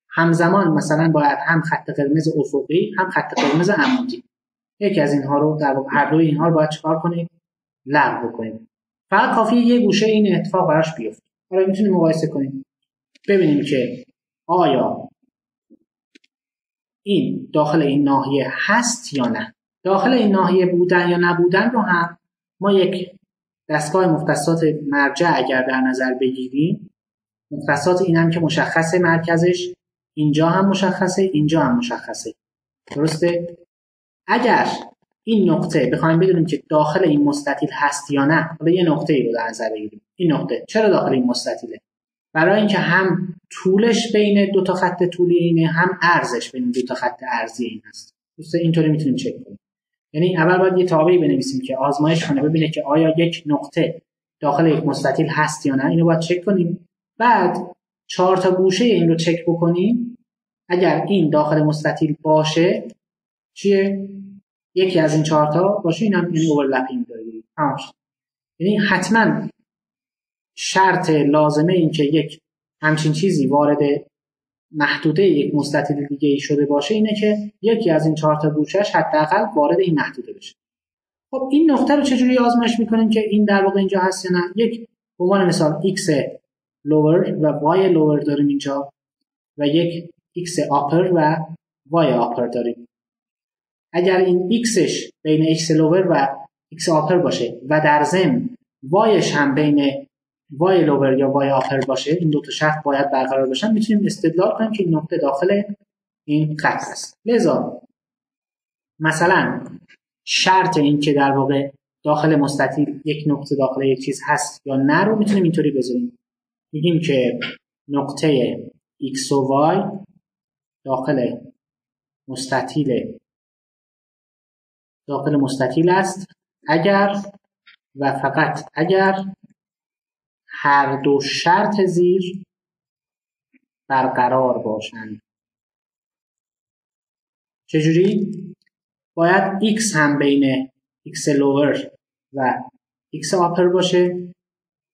همزمان مثلا باید هم خط قرمز افقی هم خط قرمز عمودی، یکی از اینها رو در واقع هر دوی اینها رو باید چیکار کنید؟ لغو بکنید. فقط کافیه یه گوشه این اتفاق براش بیفته. حالا میتونیم مقایسه کنیم ببینیم که آیا این داخل این ناحیه هست یا نه. داخل این ناحیه بودن یا نبودن رو هم ما یک دستگاه مختصات مرجع اگر در نظر بگیریم، مختصات این هم که مشخصه مرکزش، اینجا هم مشخصه، اینجا هم مشخصه، درسته؟ اگر این نقطه بخوایم بدونیم که داخل این مستطیل هست یا نه، حالا یه نقطه ای رو در نظر بگیریم. این نقطه چرا داخل این مستطیله؟ برای اینکه هم طولش بین دو تا خط طولی اینه، هم عرضش بین دو تا خط عرضی این هست. درسته؟ اینطوری میتونیم چک کنیم. یعنی اول باید یه تابعی بنویسیم که آزمایش کنه ببینه که آیا یک نقطه داخل یک مستطیل هست یا نه. اینو باید چک کنیم. بعد 4 تا گوشه این رو چک بکنیم. اگر این داخل مستطیل باشه چیه؟ یکی از این 4 تا باشه، اینم یعنی اورلپینگ داره. یعنی حتما شرط لازمه این که یک همچین چیزی وارد محدوده یک مستطیل دیگه ای شده باشه اینه که یکی از این 4 تا گوشه‌اش حداقل وارد این محدوده بشه. خب این نقطه رو چجوری آزمایش میکنیم که این در واقع اینجا هست یا نه؟ یک به عنوان مثال x lower و y lower داریم اینجا و یک x upper و y upper داریم. اگر این xش بین x lower و x upper باشه و در ضمن yش هم بین y lower یا y upper باشه، این دو تا شرط باید برقرار باشن، میتونیم استدلال کنیم که این نقطه داخل این خط است. لذا مثلا شرط این که در واقع داخل مستطیل یک نقطه داخل یک چیز هست یا نه رو میتونیم اینطوری بذاریم. میگیم که نقطه x و y داخل مستطیل است اگر و فقط اگر هر دو شرط زیر برقرار باشند. چجوری؟ باید x هم بین x lower و x upper باشه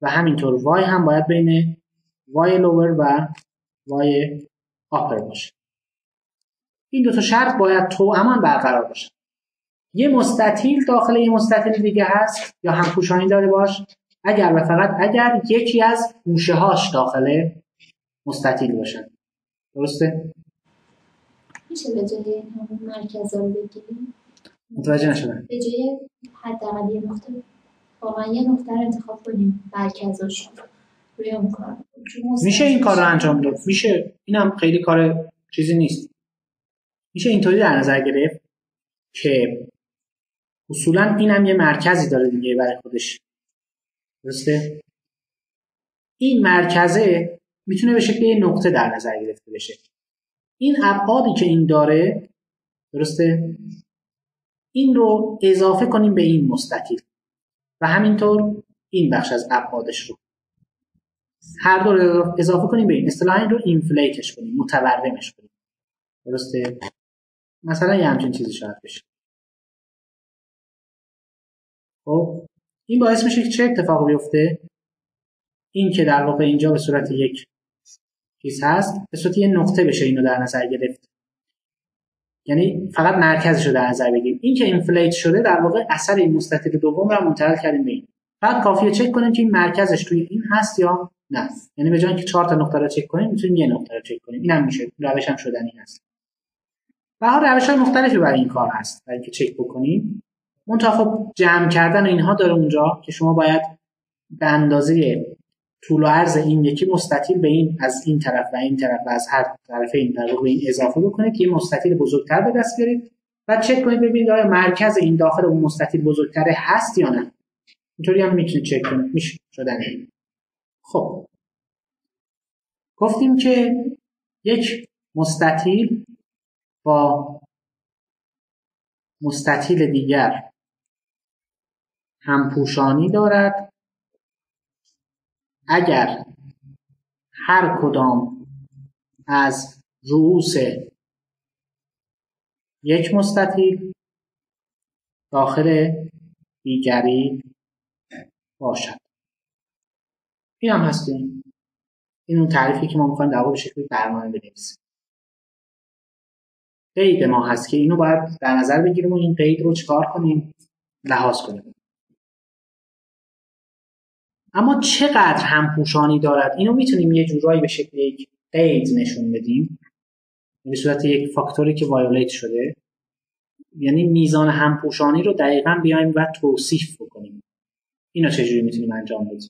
و همینطور y هم باید بین y lower و y upper باشه. این دو تا شرط باید توأمان برقرار باشه. یه مستطیل داخل یه مستطیل دیگه هست یا همپوشانی داره باش اگر و فقط اگر یکی از گوشه‌هاش داخل مستطیل باشن. درسته؟ میشه به جای همون مرکز رو بگیریم؟ متوجه نشدم. به جای حداقل یه نقطه واقعا یه نقطه رو انتخاب کنیم مرکزش روی اون کار. میشه این کار رو انجام داد. میشه. اینم خیلی کار چیزی نیست. میشه اینطوری در نظر گرفت که اصولا اینم یه مرکزی داره دیگه برای خودش. درسته؟ این مرکزه میتونه به شکل یه نقطه در نظر گرفته بشه. این ابعادی که این داره، درسته؟ این رو اضافه کنیم به این مستطیل و همینطور این بخش از ابعادش رو هر دو رو اضافه کنیم به این. اصطلاحاً این رو اینفلیتش کنیم، متورمش کنیم. درسته؟ مثلا یه همچین چیزی شاید بشه. خب این باعث میشه که چه اتفاقی بیفته؟ این که در واقع اینجا به صورت یک چیز هست به صورت یه نقطه بشه اینو در نظر گرفت. یعنی فقط مرکزش رو در نظر بگیریم. این که اینفلیت شده در واقع اثر این مستطیل دوم رو منتقل کردیم به این. فقط کافیه چک کنیم که این مرکزش توی این هست یا نه. یعنی به جای اینکه 4 تا نقطه رو چک کنیم میتونیم یه نقطه رو چک کنیم. اینم میشه، روش هم شدنی هست. و ها روش‌های مختلفی برای این کار هست برای اینکه چک بکنیم. منتها خب جمع کردن اینها داره اونجا که شما باید به اندازه طول و عرض این یکی مستطیل به این از این طرف و این طرف و از هر طرف این طرف به این اضافه بکنید که این مستطیل بزرگتر به دست بیارید و چک کنید ببینید آیا مرکز این داخل اون مستطیل بزرگتر هست یا نه. اینطوری هم میتونید چک کنید. میشه شدنی. خب گفتیم که یک مستطیل با مستطیل دیگر همپوشانی دارد اگر هر کدام از رؤوس یک مستطیل داخل دیگری باشد. این هم هستیم. این اون تعریفی که ما میخوایم در واقع به شکل برنامه بنویسیم. قید ما هست که اینو باید در نظر بگیریم و این قید رو چکار کنیم؟ لحاظ کنیم. اما چقدر همپوشانی دارد؟ اینو میتونیم یه جورایی به شکل یک قید نشون بدیم به صورت یک فاکتوری که وایولیت شده. یعنی میزان همپوشانی رو دقیقاً بیایم و توصیف بکنیم. اینو چجوری میتونیم انجام بدیم؟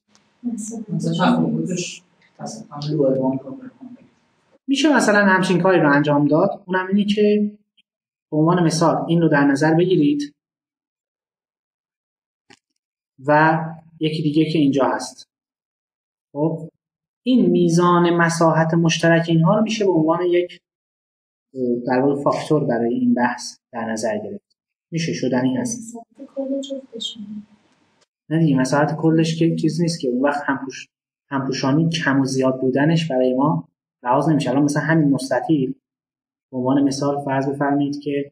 میشه مثلا همچین کاری رو انجام داد. اونم اینی که به عنوان مثال این رو در نظر بگیرید و یکی دیگه که اینجا هست. خب این میزان مساحت مشترک اینها رو میشه به عنوان یک در واقع فاکتور برای این بحث در نظر گرفت. میشه شدنی هست. نه دیگه مساحت کلش که چیز نیست که اون وقت همپوشانی کم و زیاد بودنش برای ما لحاظ نمیشه. الان مثلا همین مستطیل به عنوان مثال فرض بفرمایید که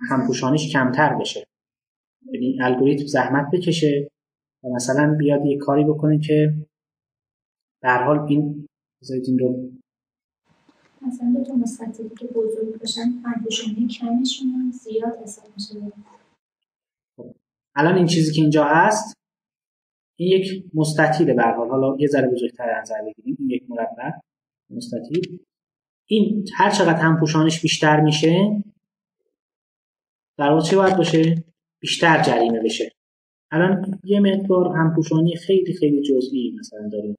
همپوشانیش کمتر بشه. یعنی الگوریتم زحمت بکشه و مثلا بیاد یه کاری بکنه که در حال این بذارید این رو مثلا دو تا مستطیلی که بزرگ باشن همپوشانی کمشون زیاد حساب میشه. الان این چیزی که اینجا هست این یک مستطیله به هر حال. حالا یه ذره بزرگتر نظر بگیریم. این یک مربع مستطیل. این هر چقدر همپوشانیش بیشتر میشه در واقع چه باید باشه؟ بیشتر جریمه بشه. الان یه مقدار همپوشانی خیلی خیلی جزئی مثلا داریم.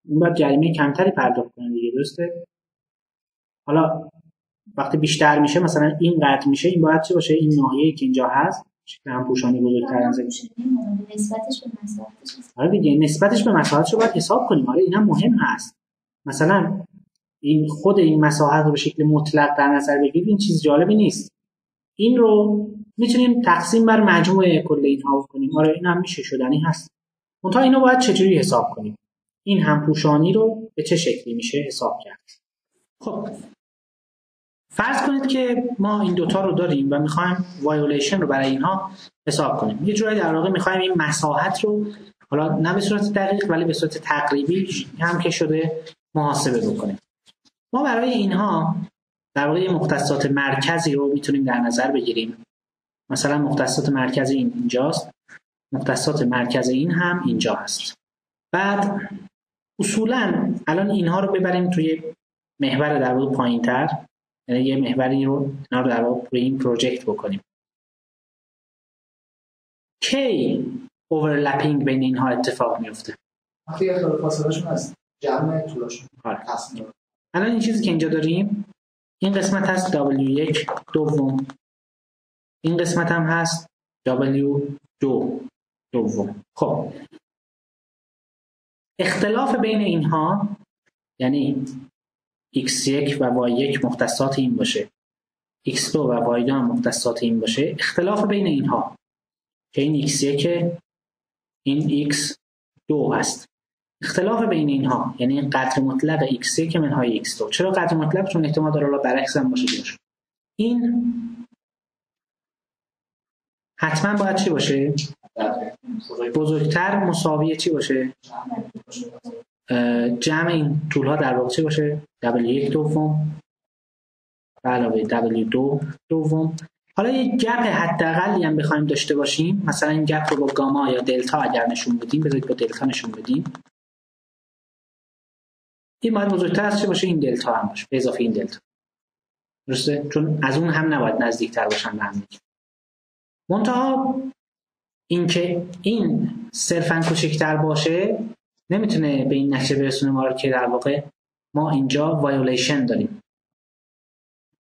اون باید جریمه کمتری پرداخت کنه دیگه، درسته؟ حالا وقتی بیشتر میشه مثلا این قطع میشه، این باید چه باشه؟ این ناحیه‌ای که اینجا هست شکل همپوشانی بزرگتر نسبتش به مساحتش. آره دیگه نسبتش به مساحتش رو باید حساب کنیم. آره اینم مهم هست. مثلا این خود این مساحت رو به شکل مطلق در نظر بگیرید این چیز جالبی نیست. این رو میتونیم تقسیم بر مجموع کل اینها کنیم. آره این هم میشه شدنی هست. منتها اینو باید چجوری حساب کنیم؟ این همپوشانی رو به چه شکلی میشه حساب کرد؟ خب فرض کنید که ما این دوتا رو داریم و میخوایم وایولیشن رو برای اینها حساب کنیم. یه جورایی در واقع میخوایم این مساحت رو حالا نه به صورت دقیق ولی به صورت تقریبی هم که شده محاسبه بکنیم. ما برای اینها در واقع مختصات مرکزی رو میتونیم در نظر بگیریم. مثلا مختصات مرکزی اینجاست، مختصات مرکز این هم اینجا هست. بعد اصولاً الان اینها رو ببریم توی محور در واقع پایین‌تر، یعنی یه محوری رو اینا رو در واقع روی این پروژکت بکنیم. کی اوورلپینگ بین اینها اتفاق میفته؟ وقتی فاصله‌شون از جمع طولشون تصمیم. الان این چیزی که اینجا داریم این قسمت هست W1 دوم، این قسمت هم هست W2 دوم. خب اختلاف بین اینها یعنی x1 و y1 مختصات این باشه، x2 و y2 هم مختصات این باشه. اختلاف بین اینها که این x1 این x2 هست. اختلاف بین اینها یعنی قدر مطلق x1 منهای x2. چرا قدر مطلق؟ چون احتمال داره الان برعکس هم باشه دیگه. این حتما باید چی باشه؟ بزرگتر مساوی چی باشه؟ جمع این طول‌ها در واقع چی باشه؟ W1 دوم به علاوه W2 دوم. حالا یک گپ حداقلی هم بخوایم داشته باشیم، مثلا این گپ رو با گاما یا دلتا اگر نشون بدیم، بذارید با دلتا نشون بدیم، این باید بزرگتر از چه باشه؟ این دلتا هم باشه به اضافه این دلتا. درسته؟ چون از اون هم نباید نزدیکتر باشن به هم دیگه. منتها اینکه این صرفاً کوچکتر باشه نمیتونه به این نتیجه برسونه ما رو که در واقع ما اینجا وایولیشن داریم.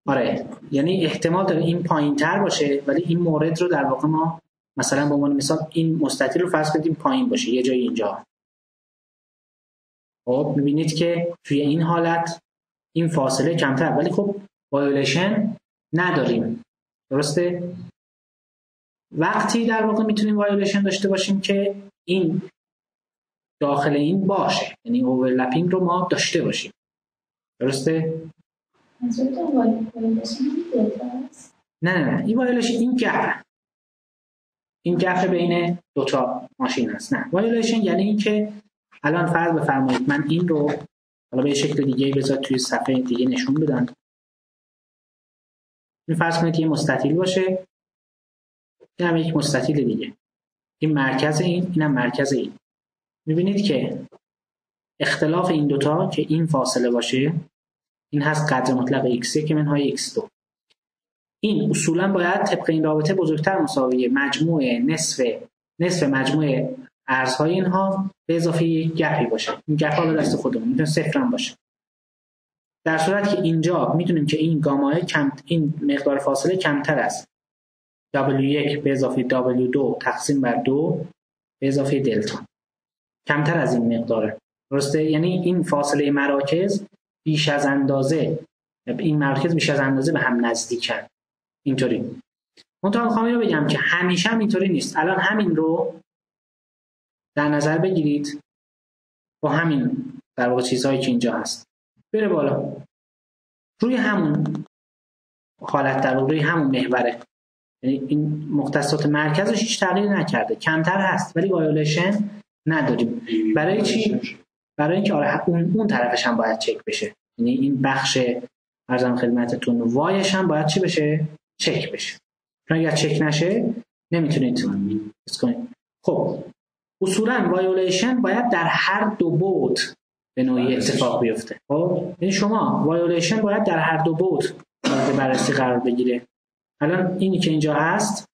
آره، یعنی احتمال داره این پایین‌تر باشه ولی این مورد رو در واقع ما مثلا به عنوان مثال این مستطیل رو فرض کنیم پایین باشه یه جایی اینجا. خب می‌بینید که توی این حالت این فاصله کمتر ولی خب وایولیشن نداریم. درسته؟ وقتی در واقع میتونیم وایولیشن داشته باشیم که این داخل این باشه، یعنی اوورلپینگ رو ما داشته باشیم. درسته؟ نه این وایولیشن این گپ بین دوتا ماشین هست. نه، وایولیشن یعنی این که الان فرض بفرمایید من این رو حالا به شکل دیگه بذار توی صفحه دیگه نشون بدم. این فرض کنید یه مستطیل باشه، این هم یک مستطیل دیگه، این مرکز اینم مرکز این. میبینید که اختلاف این دوتا که این فاصله باشه این هست قدر مطلق x1 منهای x2. این اصولا باید طبق این رابطه بزرگتر مساوی مجموع نصف مجموع ارزهای اینها به اضافه یک گپی باشه. این گپ ها به دست خودمون میتونه صفر هم باشه. در صورت که اینجا میتونیم که این گاما این مقدار فاصله کمتر از W1 به اضافه W2 تقسیم بر 2 به اضافه دلتا، کمتر از این مقداره. درسته؟ یعنی این فاصله مراکز بیش از اندازه به هم نزدیکن. اینطوری. منتها میخوام اینو بگم که همیشه هم اینطوری نیست. الان همین رو در نظر بگیرید با همین در واقع چیزهایی که اینجا هست بره بالا، روی همون حالت در روی همون محوره، یعنی این مختصات مرکزش هیچ تغییر نکرده، کمتر هست ولی وایولیشن نداریم. برای چی؟ برای اینکه آره اون طرفش هم باید چک بشه، یعنی این بخش عرضم خدمتتون وایش هم باید چی بشه؟ چک بشه. چون اگر چک نشه نمیتونید حس کنید. خب اصولا وایولیشن باید در هر دو بعد به نوعی اتفاق بیفته. خب یعنی شما وایولیشن باید در هر دو بعد مورد بررسی قرار بگیره. الان اینی که اینجا هست،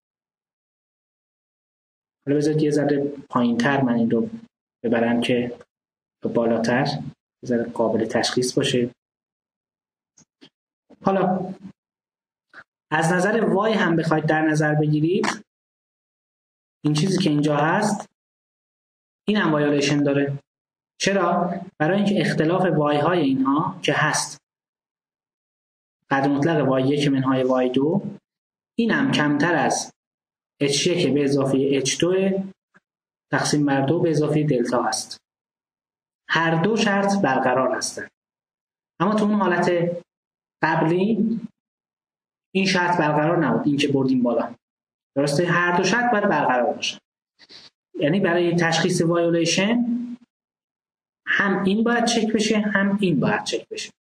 حالا بذارید یه ذره پایین‌تر من این رو ببرم که بالاتر یه ذره قابل تشخیص باشه. حالا از نظر وای هم بخواید در نظر بگیرید، این چیزی که اینجا هست این هم وایولیشن داره. چرا؟ برای اینکه اختلاف وای های اینها که هست قدر مطلق وای 1 منهای وای 2 این هم کمتر از h1 به اضافه h2 تقسیم بر 2 به اضافه دلتا هست. هر دو شرط برقرار هستند. اما تو اون حالت قبلی این شرط برقرار نبود، این که بردیم بالا. درسته؟ هر دو شرط باید برقرار باشه. یعنی برای تشخیص وایولیشن هم این باید چک بشه هم این باید چک بشه.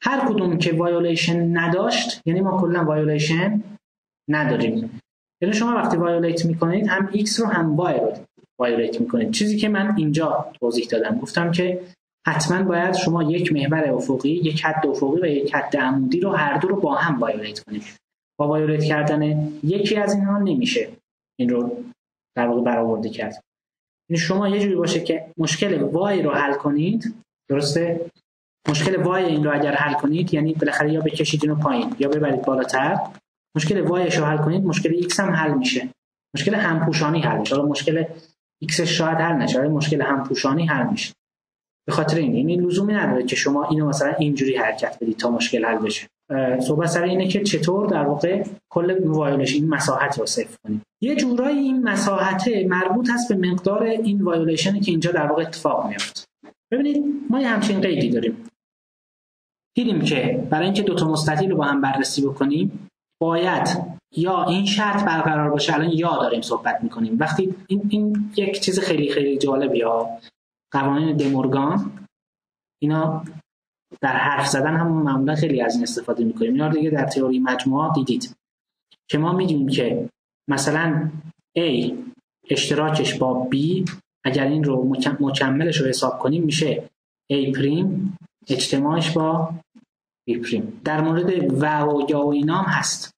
هر کدوم که وایولیشن نداشت یعنی ما کلا وایولیشن نداریم. یعنی شما وقتی وایولیت میکنید هم x رو هم y رو وایولیت میکنید. چیزی که من اینجا توضیح دادم، گفتم که حتما باید شما یک محور افقی، یک حد افقی و یک حد عمودی رو هر دو رو با هم وایولیت کنید. با وایولیت کردن یکی از اینها نمیشه این رو در واقع برآورده کرد. یعنی شما یه جوری باشه که مشکل وای رو حل کنید، درسته؟ مشکل وای این رو اگر حل کنید یعنی بالاخره یا بکشید اینو پایین یا ببرید بالاتر، مشکل وایش رو حل کنید، مشکل x هم حل میشه. مشکل همپوشانی حل میشه. حالا مشکل x شاید حل نشه، مشکل همپوشانی حل میشه. به خاطر این لزومی نداره که شما اینو مثلا اینجوری حرکت بدید تا مشکل حل بشه. صحبت سر اینه که چطور در واقع کل وایولشن این مساحت رو صفر کنیم. یه جورایی این مساحت مربوط هست به مقدار این وایولشنی که اینجا در واقع اتفاق میفته. ببینید ما یه همچین قیدی داریم. دیدیم که برای اینکه دو تا مستطیل رو با هم بررسی بکنیم باید یا این شرط برقرار باشه. الان یا داریم صحبت میکنیم. وقتی این یک چیز خیلی خیلی جالبیه ها. قوانین دمورگان اینا در حرف زدن هم معمولا خیلی از این استفاده میکنیم. اینا رو دیگه در تئوری مجموعات دیدید که ما میدونیم که مثلا A اشتراکش با B اگر این رو مکملش رو حساب کنیم میشه A پریم اجتماعش با B پریم. در مورد و یا و اینا هم هست.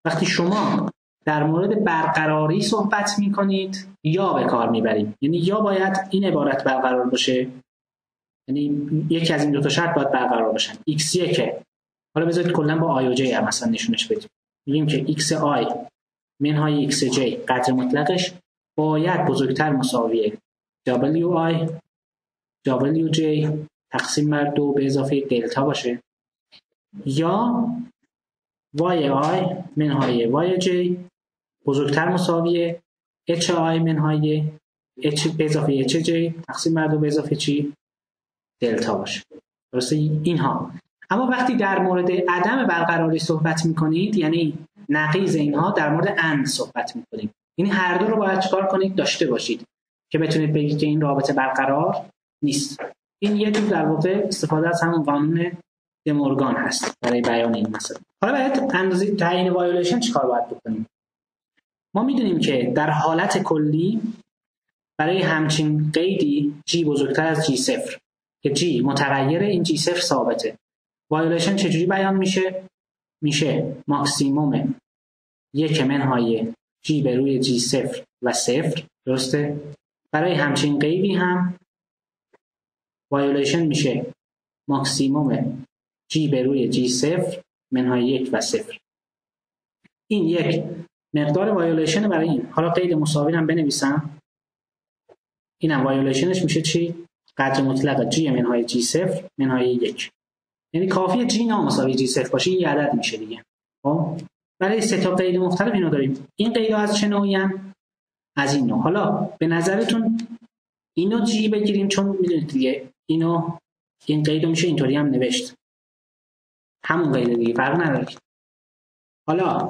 وقتی شما در مورد برقراری صحبت میکنید یا به کار میبرید، یعنی یا باید این عبارت برقرار باشه، یعنی یکی از این دو تا شرط باید برقرار باشن. x1 حالا بذارید کلا با i و j هم مثلا نشونش بدیم. میگیم که xi منهای xj قدر مطلقش باید بزرگتر مساوی wi wj تقسیم بر 2 به اضافه دلتا باشه، یا yi منهای yj بزرگتر مساوی hi منهای h به اضافه hj تقسیم بر 2 به اضافه چی؟ دلتا باشه. درسته اینها. اما وقتی در مورد عدم برقراری صحبت میکنید، یعنی نقیض اینها، در مورد اند صحبت میکنید. یعنی هر دو رو باید چیکار کنید؟ داشته باشید که بتونید بگید که این رابطه برقرار نیست. این یه جور در واقع استفاده از همون قانون دمورگان هست برای بیان این مسئله. حالا باید اندازه تعیین وایولشن چیکار باید بکنیم؟ ما میدونیم که در حالت کلی برای همچین قیدی g بزرگتر از g0 که g متغیر این g0 ثابته، وایولشن چجوری بیان میشه؟ میشه ماکسیموم 1 منهای g به روی g0 و 0. درسته؟ برای همچین قیدی هم وایولشن میشه ماکسیموم g به روی g0 منهای 1 و 0. این یک مقدار وایولشن برای این. حالا قید مساوی هم بنویسم. اینم وایولشنش میشه چی؟ قدر مطلق g منهای g0 منهای 1. یعنی کافیه g نامساوی g0 باشه، این یه عدد میشه دیگه. خب برای سه تا قید مختلف اینو داریم. این قیدا از چه نوعی ان؟ از این نوع. حالا به نظرتون اینو g بگیریم، چون میدونید دیگه اینو این قیدو میشه اینطوری هم نوشت. همون قید دیگه، فرق نداره. حالا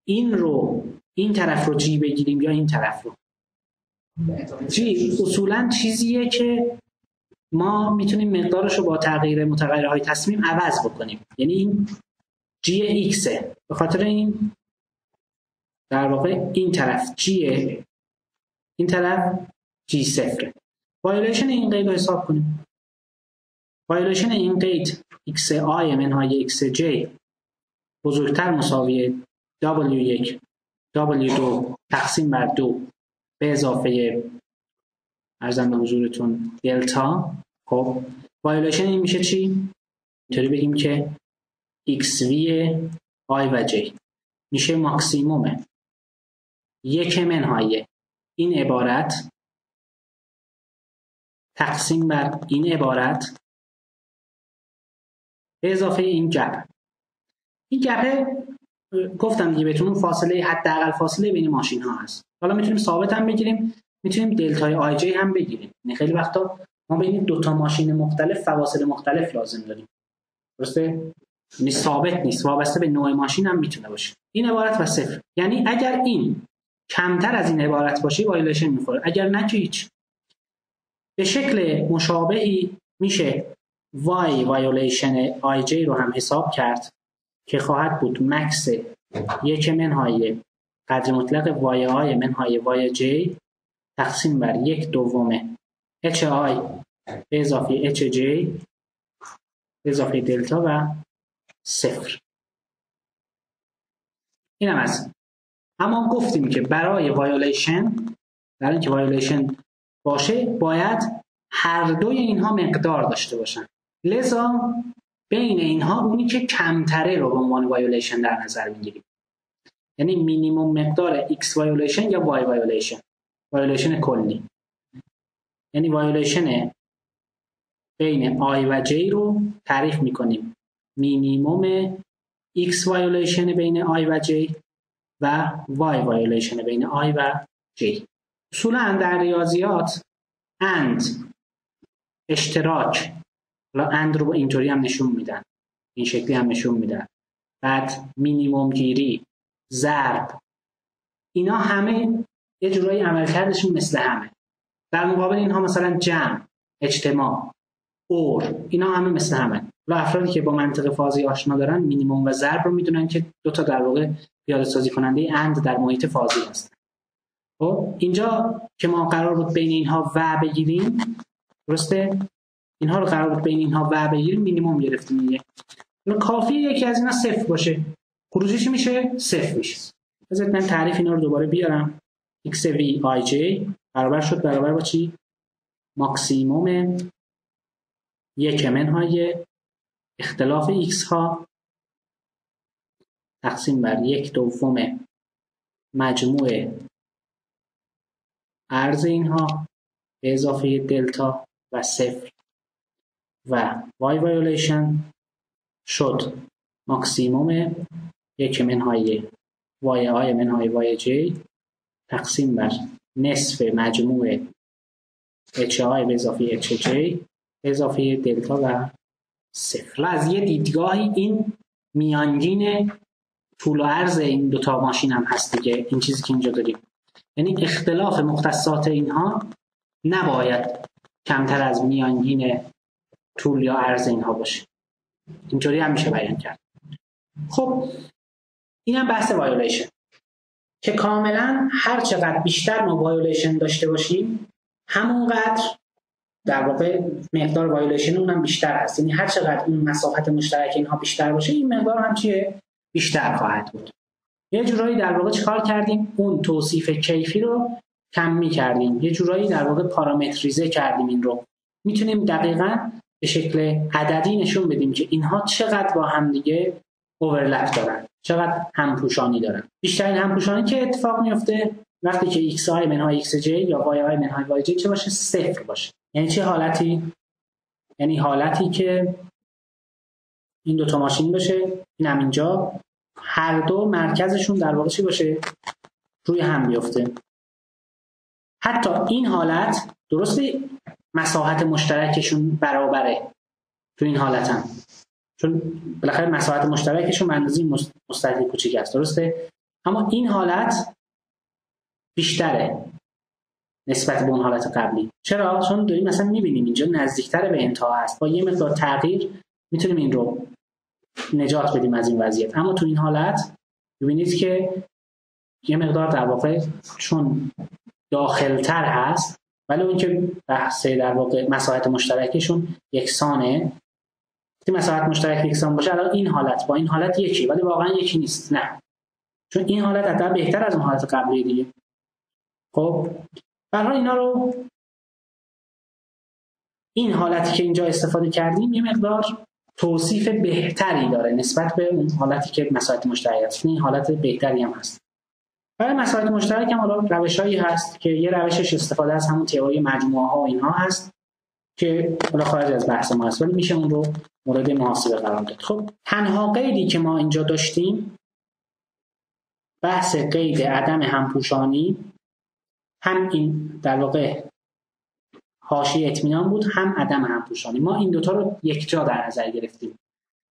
این رو این طرف رو g بگیریم یا این طرف رو. g اصولاً چیزیه که ما میتونیم مقدارش رو با تغییر متغیرهای تصمیم عوض بکنیم. یعنی این g x به خاطر این در واقع این طرف g این طرف g0. وایولشن این قید رو حساب کنیم. وایولشن این قید xi منهای xj بزرگتر مساوی w1 w2 تقسیم بر 2 به اضافه ارزم به حضورتون دلتا. خب وایولشن این میشه چی؟ اینطوری بگیم که xv i و j میشه ماکسیموم 1 منهای این عبارت تقسیم بر این عبارت به اضافه این گپ. این گپه گفتم دیگه بهتون فاصله حداقل فاصله بین ماشین ها هست. حالا میتونیم ثابت هم بگیریم، میتونیم دلتای آی جی هم بگیریم. یعنی خیلی وقتا ما بین دو تا ماشین مختلف فواصل مختلف لازم داریم. درسته؟ یعنی ثابت نیست، وابسته به نوع ماشین هم میتونه باشه. این عبارت و صفر. یعنی اگر این کمتر از این عبارت باشه وایولشن میخوره، اگر نه که هیچ. به شکل مشابهی میشه وای وایولشن آی جی رو هم حساب کرد که خواهد بود مکس 1 منهای قدر مطلق وای آی منهای وای جی تقسیم بر 1/2 اچ آی به اضافه اچ جی به اضافه دلتا و 0. این هم از. اما گفتیم که برای وایولیشن، برای اینکه وایولیشن باشه باید هر دوی اینها مقدار داشته باشن. لذا بین اینها اونی که کمتره رو به عنوان وایولیشن در نظر میگیریم. یعنی مینیمم مقدار x وایولیشن یا y وایولیشن. وایولیشن کلی، یعنی وایولیشن بین آی و جی رو تعریف میکنیم مینیموم x وایولیشن بین آی و جی و y وایولیشن بین آی و جی. اصولا در ریاضیات اند اشتراک، حالا اند رو اینطوری هم نشون میدن، این شکلی هم نشون میدن، بعد مینیموم گیری، ضرب، اینا همه یه جورایی عملکردشون مثل همه. در مقابل اینها مثلا جمع، اجتماع، اور، اینا همه مثل همه. و افرادی که با منطق فازی آشنا دارن مینیموم و ضرب رو میدونن که دو تا در واقع پیاده سازی کننده اند در محیط فازی هستن. خب اینجا که ما قرار بود بین اینها و بگیریم، درسته؟ اینها رو قرار بود بین اینها و بگیریم، مینیموم گرفتیم دیگه. کافیه یکی از اینا صفر باشه، خروجیش میشه صفر میشه. بذارید من تعریف اینا رو دوباره بیارم. x v i j برابر شد برابر با چی؟ ماکسیموم یک منهای اختلاف x ها تقسیم بر یک دوم مجموع عرض اینها به اضافه دلتا و صفر و y وایولیشن شد ماکسیموم یک منهای y i منهای y j تقسیم بر نصف مجموع h i به اضافه h j به اضافه دلتا و صفر. از یه دیدگاهی این میانگین طول و عرض این دوتا ماشین هم هست دیگه، این چیزی که اینجا داریم. یعنی اختلاف مختصات اینها نباید کمتر از میانگین طول یا عرض اینها باشه. اینطوری هم میشه بیان کرد. خب این هم بحث وایولیشن که کاملا هر چقدر بیشتر ما وایولیشن داشته باشیم همونقدر در واقع مقدار وایولیشن اونم بیشتر هست. یعنی هر چقدر این مسافت مشترک اینها بیشتر باشه این مقدار هم چیه؟ بیشتر خواهد بود. یه جورایی در واقع چیکار کردیم؟ اون توصیف کیفی رو کم کردیم. یه جورایی در واقع پارامتریزه کردیم. این رو میتونیم دقیقاً به شکل عددی نشون بدیم که اینها چقدر با هم دیگه اوورلپ دارن، چقدر همپوشانی دارن. بیشترین همپوشانی که اتفاق میفته وقتی که x i منهای x j یا y i منهای y j چه باشه؟ صفر باشه. یعنی چه حالتی؟ یعنی حالتی که این دوتا ماشین باشه، این هم اینجا، هر دو مرکزشون در واقع چی باشه؟ روی هم بیفته. حتی این حالت درسته مساحت مشترکشون برابره تو این حالت هم، چون بالاخره مساحت مشترکشون به اندازه مستطیل کوچیک است، درسته؟ اما این حالت بیشتره نسبت به اون حالت قبلی. چرا؟ چون داریم مثلا میبینیم اینجا نزدیکتر به انتها است، با یه مقدار تغییر میتونیم این رو نجات بدیم از این وضعیت. اما تو این حالت ببینید که یه مقدار در واقع چون داخلتر هست، ولی اون که بحث در واقع مساحت مشترکشون یکسانه. وقتی مساحت مشترک یکسان باشه الان این حالت با این حالت یکی، ولی واقعا یکی نیست. نه، چون این حالت حتی بهتر از اون حالت قبلی دیگه. خب برای اینا رو این حالتی که اینجا استفاده کردیم یه مقدار توصیف بهتری داره نسبت به اون حالتی که مساحت مشترک است. این حالت بهتری هم هست. برای مساحت مشترک هم حالا روشایی هست که یه روشش استفاده از همون تئوری مجموعه ها و اینها هست که حالا خارج از بحث ما هست، ولی میشه اون رو مورد محاسبه قرار داد. خب تنها قیدی که ما اینجا داشتیم بحث قید عدم همپوشانی، هم این در واقع حاشیه اطمینان بود، هم عدم همپوشانی. ما این دوتا رو یک جا در نظر گرفتیم.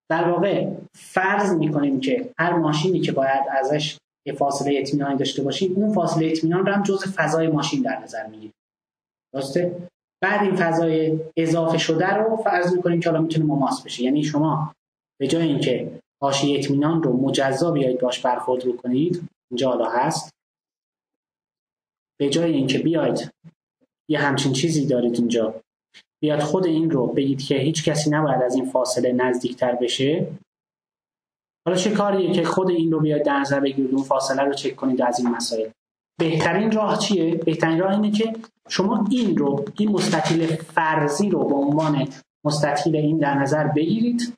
در واقع فرض میکنیم که هر ماشینی که باید ازش یه فاصله اطمینانی داشته باشیم، اون فاصله اطمینان رو هم جزء فضای ماشین در نظر میگیریم. درسته؟ بعد این فضای اضافه شده رو فرض میکنیم که حالا میتونه مماس بشه. یعنی شما به جای اینکه حاشیه اطمینان رو مجزا بیایید باش برخورد بکنید، اینجا حالا هست، به جای اینکه بیاید یه همچین چیزی دارید اینجا، بیاد خود این رو بگید که هیچ کسی نباید از این فاصله نزدیکتر بشه. حالا چه کاریه که خود این رو بیاید در نظر بگیرید، اون فاصله رو چک کنید از این مسائل. بهترین راه چیه؟ بهترین راه اینه که شما این رو، این مستطیل فرضی رو به عنوان مستطیل این در نظر بگیرید.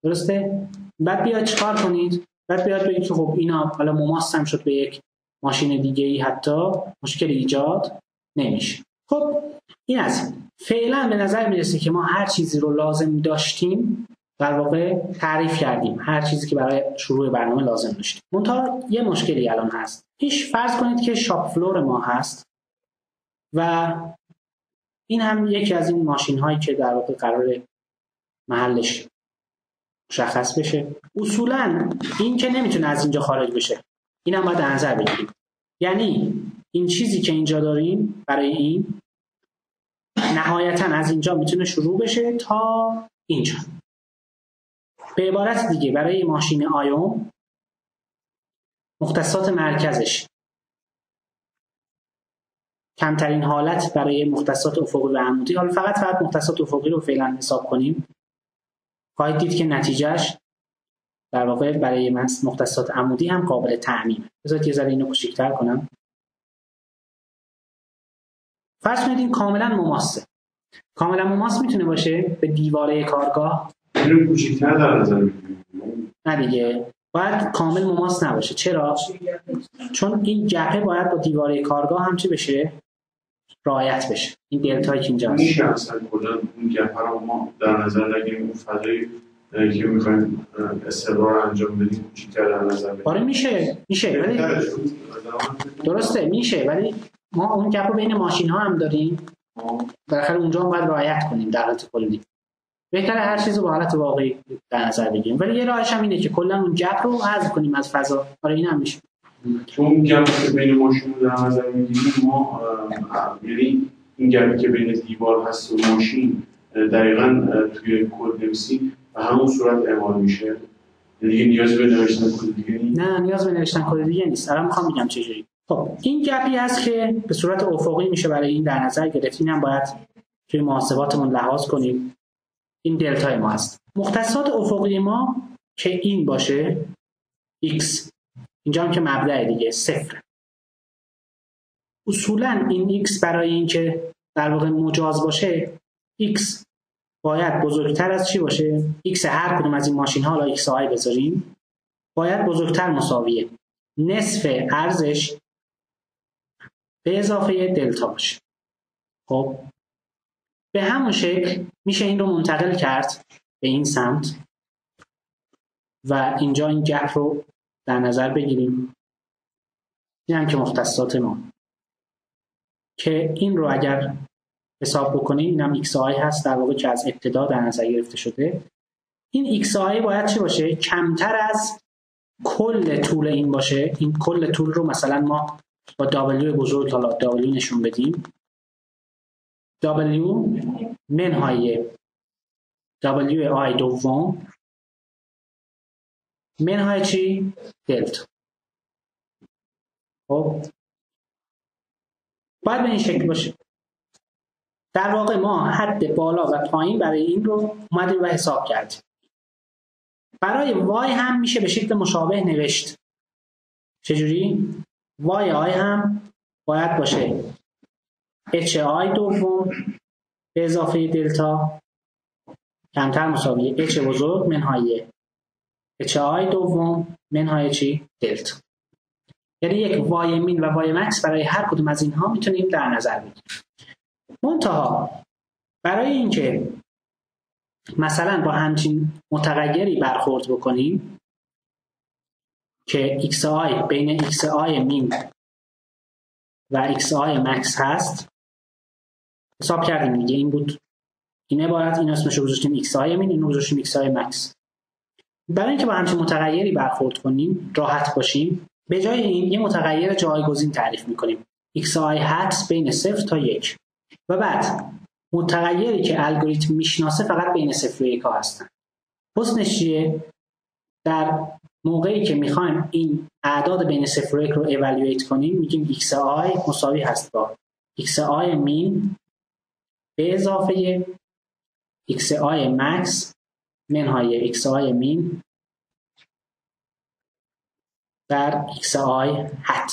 درسته؟ بعد بیاید چیکار کنید؟ بعد بیاید بگید که خب اینا حالا مماس هم شد به یک ماشین دیگه‌ای حتی مشکل ایجاد نمیشه. خب این از فعلا به نظر میرسه که ما هر چیزی رو لازم داشتیم در واقع تعریف کردیم، هر چیزی که برای شروع برنامه لازم داشتیم. منتها یه مشکلی الان هست. فرض کنید که شاپ فلور ما هست و این هم یکی از این ماشین هایی که در واقع قرار محلش مشخص بشه. اصولا این که نمیتونه از اینجا خارج بشه، این هم باید در نظر بگیریم. یعنی این چیزی که اینجا داریم برای این نهایتا از اینجا میتونه شروع بشه تا اینجا. به عبارت دیگه برای ماشین آیوم مختصات مرکزش کمترین حالت برای مختصات افقی و عمودی، حالا فقط مختصات افقی رو فعلا حساب کنیم، خواهید دید که نتیجهش در واقع برای مختصات عمودی هم قابل تعمیمه. بذارید یه ذره اینو کوچیک‌تر کنم. فرض کنید این کاملا مماسه. کاملا مماس میتونه باشه به دیواره کارگاه. اینو کوچیک‌تر در نظر بگیریم. نه دیگه، باید کامل مماس نباشه. چرا؟ چون این جبهه باید با دیواره کارگاه هم چی بشه؟ رعایت بشه. این دلتایی که اینجا هست. میشه اصلا کلا اون جبهه رو ما در نظر نگیریم، اون فضایی که می‌خوایم استقرار انجام بدیم کوچیک‌تر در نظر بگیریم. آره میشه ولی درسته میشه، ولی ما اون گپ رو بین ماشین ها هم داریم. بالاخره اونجا هم باید رعایت کنیم در حالت کلی. بهتره هر چیزو به حالت واقعی در نظر بگیریم، ولی یه راهش هم اینه که کلا اون گپ رو حذف کنیم از فضا. آره این هم میشه. چون اون گپی که بین ماشین رو در نظر میگیریم ما، یعنی این گپی که بین دیوار هست و ماشین دقیقاً توی کد نویسی به همون صورت اعمال میشه. دیگه نیازی به نوشتن کد دیگه نیست. نه نیاز به نوشتن کد دیگه نیست. الان میخوام بگم چجوری. خب این گپی هست که به صورت افقی میشه برای این در نظر گرفت. اینم باید توی محاسباتمون لحاظ کنیم. این دلتای ما هست. مختصات افقی ما که این باشه x، اینجا هم که مبدأ دیگه 0. اصولا این x برای این که در واقع مجاز باشه x باید بزرگتر از چی باشه؟ x هر کدوم از این ماشین ها، حالا xi بذاریم، باید بزرگتر مساویه نصف ارزش به اضافه دلتا باشه. خب به همون شکل میشه این رو منتقل کرد به این سمت و اینجا این گپ رو در نظر بگیریم. این هم که مختصات ما که این رو اگر حساب بکنیم، این هم xi هست در واقع که از ابتدا در نظر گرفته شده. این xi باید چی باشه؟ کمتر از کل طول این باشه. این کل طول رو مثلا ما با w بزرگ، حالا w نشون بدیم، w منهای wi دوم منهای چی؟ دلتا. خب باید به این شکل باشه. در واقع ما حد بالا و پایین برای این رو اومدیم و حساب کردیم. برای y هم میشه به شکل مشابه نوشت. چجوری؟ y هم باید باشه hi دوم به اضافه دلتا کمتر مساوی h بزرگ منهای hi دوم منهای چی؟ دلتا. یعنی یک y مین و y مکس برای هر کدوم از اینها میتونیم در نظر بگیریم. منتها برای اینکه مثلا با همچین متغیری برخورد بکنیم که xi بین xi مین و xi مکس هست، حساب کردیم دیگه این بود، این عبارت، این اسمشو گذاشتیم xi مین، اینو گذاشتیم xi مکس. برای اینکه با همچین متغیری برخورد کنیم، راحت باشیم، به جای این یه متغیر جایگزین تعریف میکنیم xi حدس بین 0 تا 1 و بعد متغیری که الگوریتم میشناسه فقط بین 0 و 1 ها هستن. حسنش چیه؟ در موقعی که میخوایم این اعداد بین 0 و 1 رو ایوالویت کنیم میگیم xi مساوی هست با xi مین به اضافه xi مکس منهای xi مین در xi حد.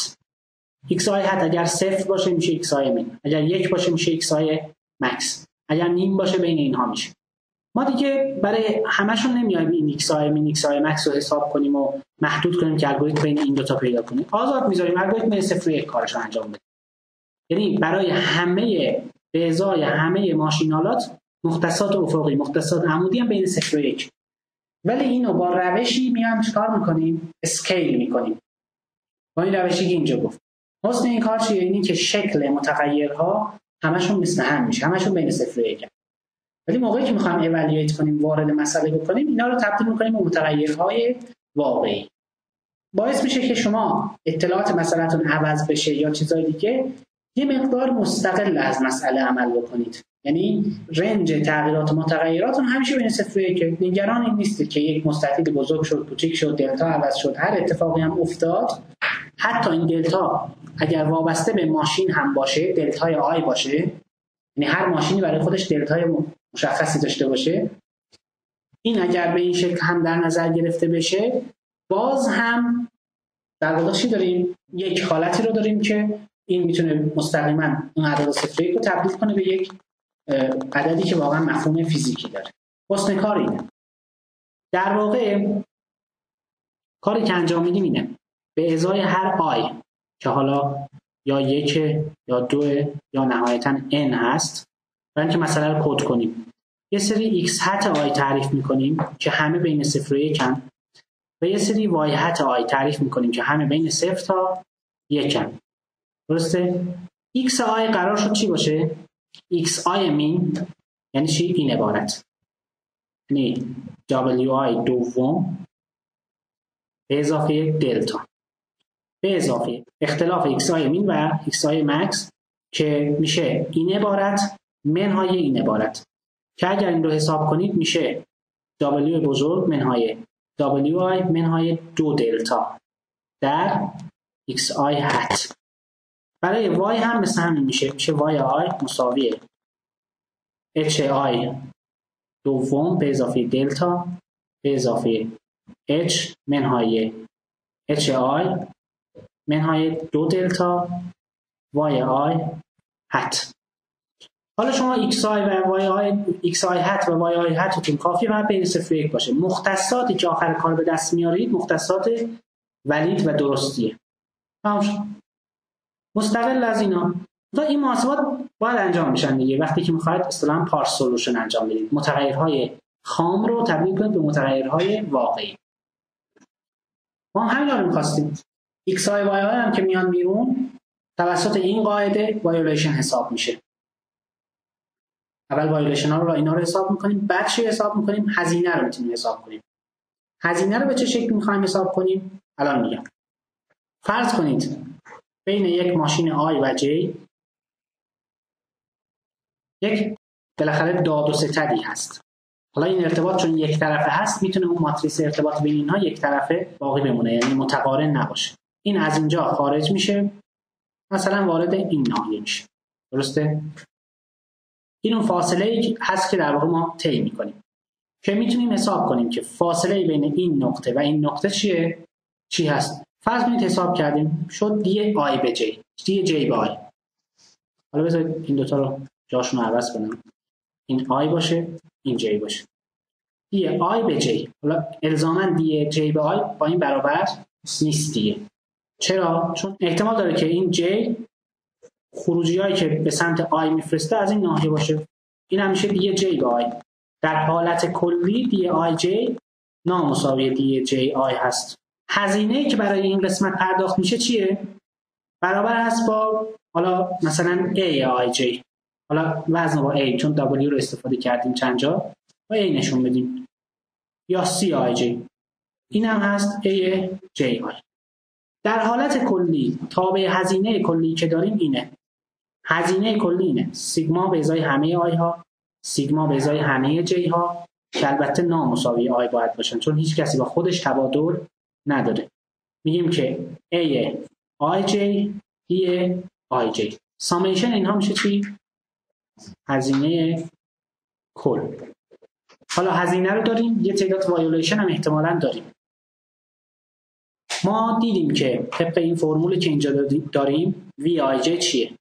xi حد اگر 0 باشه میشه xi مین، اگر 1 باشه میشه xi مکس، اگر نیم باشه بین اینها میشه. ما دیگه برای همشون نمیایم این ایکس آی مین ایکس آی مکس رو حساب کنیم و محدود کنیم که الگوریتم بین این دو تا پیدا کنیم. آزاد میذاریم الگوریتم صفر و یک کارش رو انجام بده. یعنی برای همه به ازای همه ماشینالات مختصات افقی مختصات عمودی هم بین صفر و یک. ولی اینو با روشی میایم چیکار میکنیم؟ اسکیل میکنیم. با این روشی که اینجا گفت. حسن این کار چیه؟ اینی که شکل متغیرها همشون مثل هم میشه، همشون بین صفر و یک. ولی موقعی که میخوایم ایوالوییت کنیم، وارد مسئله بکنیم، اینا رو تبدیل میکنیم به متغیرهای واقعی. باعث میشه که شما اطلاعات مسئله‌تون عوض بشه یا چیزای دیگه یه مقدار مستقل از مسئله عمل بکنید. یعنی رنج تغییرات متغیراتون همیشه بین صفر و یک. نگران این نیستید که یک مستطیل بزرگ شد، کوچیک شد، دلتا عوض شد، هر اتفاقی هم افتاد، حتی این دلتا اگر وابسته به ماشین هم باشه، دلتای آی باشه، یعنی هر ماشینی برای خودش دلتای مشخصی داشته باشه، این اگر به این شکل هم در نظر گرفته بشه، باز هم در واقع چی داریم؟ یک حالتی رو داریم که این میتونه مستقیما اون عدد صفر یک رو تبدیل کنه به یک عددی که واقعا مفهوم فیزیکی داره. حسن کار اینه. در واقع کاری که انجام میدیم اینه: به ازای هر آی که حالا یا یک یا دو یا نهایتا n هست، برای اینکه مسئله رو کد کنیم، یه سری x hat آی تعریف میکنیم که همه بین صفر و یکن و یه سری y hat آی تعریف میکنیم که همه بین صفر تا یکن. درسته؟ x آی قرار شد چی باشه؟ x آی مین یعنی چی؟ این عبارت، یعنی w آی دوم به اضافه دلتا به اضافه اختلاف x آی مین و x آی مکس که میشه این عبارت منهای این عبارت، که اگر این رو حساب کنید میشه w بزرگ منهای w آی منهای 2 دلتا در x آی hat. برای y هم مثل همین میشه y آی مساوی h آی دوم به اضافه دلتا به اضافه h منهای h آی منهای 2 دلتا y آی hat. حالا شما x آی و x آی hat و y آی hatتون کافیه باید بین صفر و یک باشه. مختصاتی که آخر کار به دست میارید مختصات ولید و درستیه. تمام شد. مستقل از اینا این محاسبات باید انجام بشن دیگه. وقتی که میخواید اصطلاحاً پارس سولوشن انجام بدید، متغیرهای خام رو تبدیل کنید به متغیرهای واقعی. ما همین رو می‌خواستیم. x آی و y آی هم که میان بیرون توسط این قاعده وایولیشن حساب میشه. اول وایولیشن ها رو اینا رو حساب میکنیم، بعد چی حساب میکنیم؟ هزینه رو میتونیم حساب کنیم. هزینه رو به چه شکل میخوایم حساب کنیم؟ الان میگم. فرض کنید بین یک ماشین آی و جی یک بالاخره داد و ستدی هست. حالا این ارتباط چون یک طرفه هست میتونه اون ماتریس ارتباط بین اینها یک طرفه باقی بمونه، یعنی متقارن نباشه. این از اینجا خارج میشه، مثلا وارد این ناحیه میشه. درسته؟ این اون فاصله هست که در واقع ما طی میکنیم که میتونیم حساب کنیم که فاصله بین این نقطه و این نقطه چیه؟ چی هست؟ فرض کنید حساب کردیم شد دی آی به جی، دی جی به آی. حالا بذارید این دوتا رو جاشون رو عوض کنم، این آی باشه این جی باشه. دی آی به جی، حالا الزاماً دی جی به آی با این برابر نیست دیگه. چرا؟ چون احتمال داره که این جی خروجی هایی که به سمت آی میفرسته از این ناحیه باشه. این همیشه دی جی به آی. در حالت کلی دی آی جی نامساوی دی جی آی هست. هزینه‌ای که برای این قسمت پرداخت میشه چیه؟ برابر هست با حالا مثلا A آی جی. حالا وزن با A چون W رو استفاده کردیم چند جا با A نشون بدیم. یا C آی جی. این هم هست A جی آی. در حالت کلی تابع هزینه کلی که داریم اینه. هزینه کلی اینه. سیگما به ازای همه آی ها، سیگما به ازای همه جی ها که البته نامساوی آی باید باشن چون هیچ کسی با خودش تبادل نداره. میگیم که A آی جی B آی جی. سامیشن اینها میشه چی؟ هزینه کل. حالا هزینه رو داریم، یه تعداد وایولیشن هم احتمالاً داریم. ما دیدیم که طبق این فرمولی که اینجا داریم V آی جی چیه؟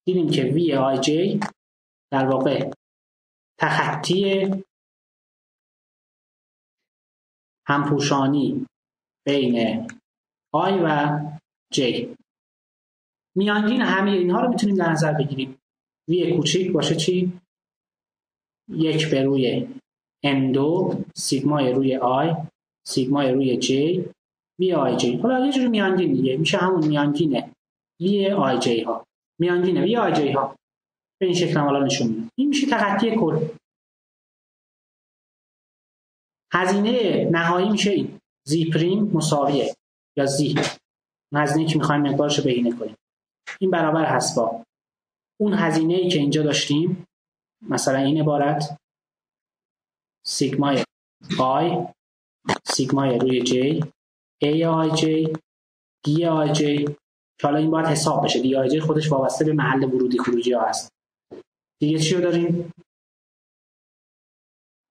دیدیم که V آی جی در واقع تخطی همپوشانی بین I و J. میانگین همه اینها رو میتونیم در نظر بگیریم. وی کوچیک باشه چی؟ 1 به روی M2 سیگمای روی I سیگمای روی J وی آی جی. حالا یه جور میانگین دیگه میشه همون میانگین وی آی جی ها. میانگین وی آی جی ها به این شکل حالا نشون میدم. این میشه تخطی کل. هزینه نهایی میشه این زی پریم مساویه یا زی، هزینه‌ای که میخوایم مقدارش رو بهینه کنیم، این برابر هست با اون هزینه‌ای که اینجا داشتیم، مثلا این عبارت سیگمای آی سیگمای روی جی ای آی جی دی آی جی، که حالا این باید حساب بشه. دی آی جی خودش وابسته به محل ورودی خروجی ها هست. دیگه چی رو داریم؟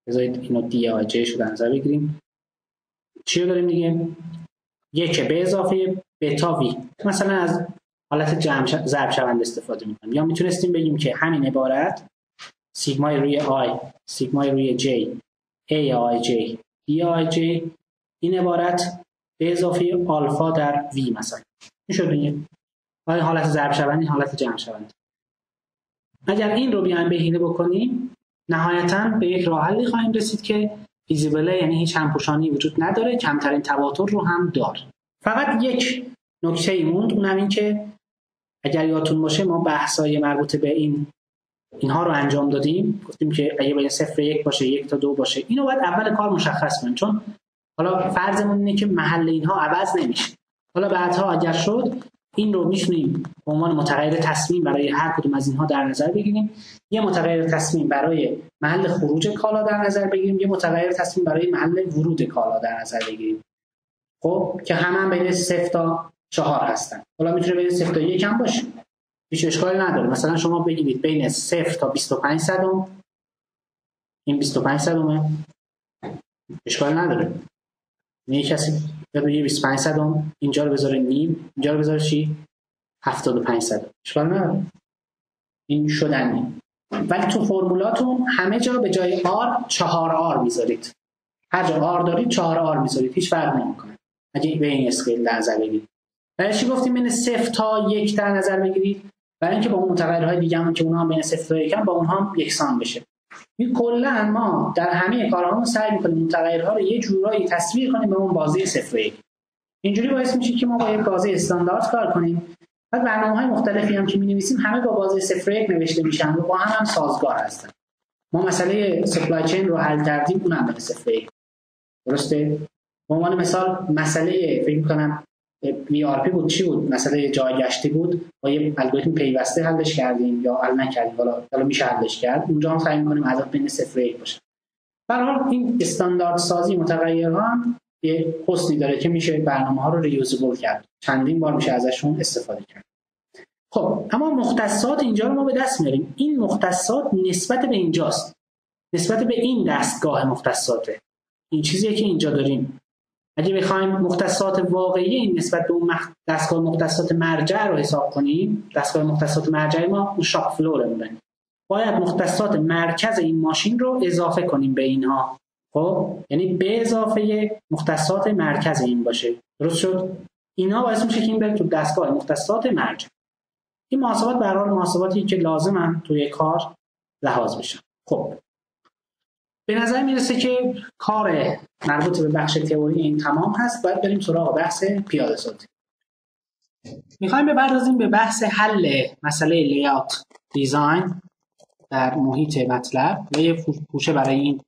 بذارید اینو دی آی جی شو در نظر بگیریم. چی رو داریم دیگه؟ 1 به اضافه بتا وی. مثلا از حالت جمع ضرب شوند استفاده می‌کنیم، یا میتونستیم بگیم که همین عبارت سیگمای روی آی سیگمای روی جی ای آی جی دی آی جی، این عبارت به اضافه آلفا در وی مثلا میشد دیگه. حالت ضرب شوند، حالت جمع شوند. اگر این رو بیایم بهینه بکنیم، نهایتاً به یک راه حلی خواهیم رسید که فیزیبله، یعنی هیچ همپوشانی وجود نداره، کمترین تواتر رو هم داره. فقط یک نکته موند، اونم این که اگر یادتون باشه ما بحث‌های مربوط به اینها رو انجام دادیم. گفتیم که اگه بین 0 و 1 باشه، 1 تا 2 باشه، اینو باید اول کار مشخص کنیم، چون حالا فرضمون اینه که محل اینها عوض نمیشه. حالا بعدها اگر شد این رو میتونیم به عنوان متغیر تصمیم برای هر کدوم از اینها در نظر بگیریم. یه متغیر تصمیم برای محل خروج کالا در نظر بگیریم، یه متغیر تصمیم برای محل ورود کالا در نظر بگیریم. خب که هم بین 0 تا 4 هستن. حالا میتونه بین 0 تا 1 هم باشه، هیچ اشکالی نداره. مثلا شما بگیرید بین 0 تا 25 صدم، این 25 صدمه، اشکال نداره. یه کسی بگه 25 صدم، اینجا رو بذاره نیم، اینجا رو بذاره چی؟ 75 صدم، اشکال نداره. این شدنی. ولی تو فرمولاتون همه جا به جای R 4R میذارید. هر جا R دارید 4R میذارید، هیچ فرق نمیکنه اگه به این اسکیل در نظر بگیرید. برای چی گفتیم بین 0 تا 1 در نظر بگیرید؟ برای اینکه با اون متغیرهای دیگه هم که اونها بین 0 تا 1 با اونها هم یکسان بشه. این کلا ما در همه کارهامون سعی می‌کنیم متغیرها رو یه جورایی تصویر کنیم به اون بازی 0 و 1. اینجوری باعث میشه که ما با یک بازی استاندارد کار کنیم. بعد برنامه‌های مختلفی هم که می‌نویسیم همه با بازی 0 و 1 نوشته میشن و با هم سازگار هستن. ما مسئله سپلای چین رو حل کردیم، اونم به 0 و 1. درسته؟ به عنوان مثال مسئله فکر می‌کنم VRP بود، چی بود؟ مسئله جایگشتی بود، با یه الگوریتم پیوسته حلش کردیم یا حل نکردیم، حالا میشه حلش کرد. اونجا هم سعی می‌کنیم عدد بین 0 و 1 باشه. به هر حال این استاندارد سازی متغیرها هم یه حسنی داره که میشه برنامه‌ها رو ریوزبل کرد، چندین بار میشه ازشون استفاده کرد. خب اما مختصات اینجا رو ما به دست میاریم. این مختصات نسبت به اینجاست، نسبت به این دستگاه مختصاته. این چیزیه که اینجا داریم. اگه بخوایم مختصات واقعی این نسبت به اون دستگاه مختصات مرجع رو حساب کنیم، دستگاه مختصات مرجع ما اون شاپ فلورمونه، باید مختصات مرکز این ماشین رو اضافه کنیم به اینها. خب یعنی به اضافه مختصات مرکز این باشه. درست شد؟ اینا باعث میشه که این بره تو دستگاه مختصات مرجع. این محاسبات به هر حال محاسباتی که لازمن توی کار لحاظ بشن. خب به نظر میرسه که کار مربوط به بخش تئوری این تمام هست. باید بریم سراغ بحث پیاده سازی. میخوایم بپردازیم به بحث حل مسئله لی‌آوت دیزاین در محیط مطلب و یه پوشه برای این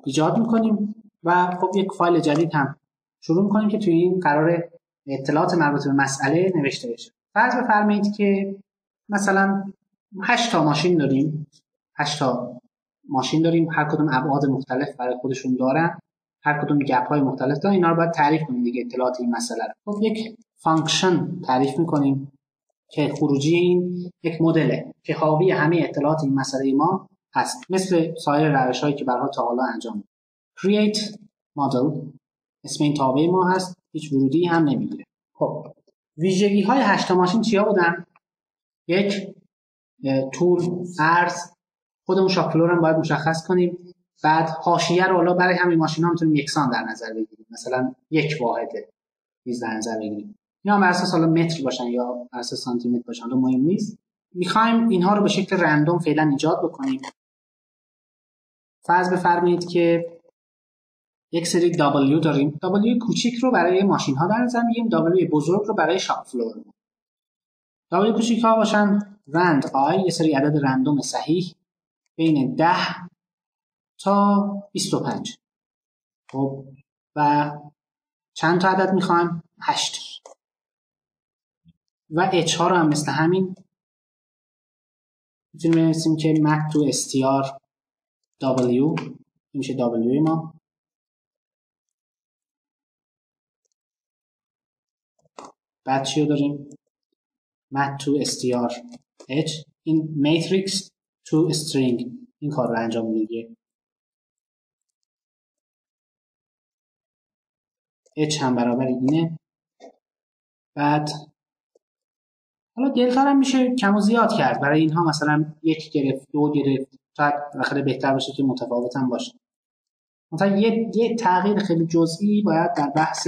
ایجاد میکنیم و خب یک فایل جدید هم شروع میکنیم که توی این قرار اطلاعات مربوط به مسئله نوشته بشه. فرض بفرمایید که مثلا 8 تا ماشین داریم، 8 تا ماشین داریم، هر کدوم ابعاد مختلف برای خودشون دارن، هر کدوم گپ های مختلف دارن. اینا رو باید تعریف کنیم دیگه، اطلاعات این مسئله رو. خب یک فانکشن تعریف میکنیم که خروجی این یک مدله که حاوی همه اطلاعات این مسئله ما هست، مثل سایر روش‌هایی که برها تا حالا انجام دادیم. create model اسم این تابع ما هست، هیچ ورودی هم نمیگیره. خب ویژگی های 8 تا ماشین چیا بودن؟ یک طول، عرض، خودمون شاپ فلور هم باید مشخص کنیم. بعد حاشیه رو حالا برای همین ماشینا میتونیم یکسان در نظر بگیریم، مثلا یک واحده چیز در نظر بگیریم. اینا هم بر اساس حالا متر باشن یا بر اساس سانتی متر باشن رو مهم نیست. میخوایم اینها رو به شکل رندوم فعلا ایجاد بکنیم. فرض بفرمایید که یک سری W داریم. W کوچیک رو برای ماشین ها در نظر میگیریم، W بزرگ رو برای شاپ فلور. W کوچیک ها باشن رند I، یه سری عدد رندوم صحیح بین 10 تا 25. خب و چند تا عدد میخوایم؟ 8. و H ها رو هم مثل همین میتونیم بنویسیم که map to str W میشه W ما. بعد چی رو داریم؟ map to str H، این matrix to string این کار رو انجام میده. H هم برابر اینه. بعد حالا دلتا هم میشه کم و زیاد کرد، برای اینها مثلا 1 گرفت 2 گرفت تا بالاخره بهتر باشه که متفاوت هم باشه. مثلا یه تغییر خیلی جزئی باید در بحث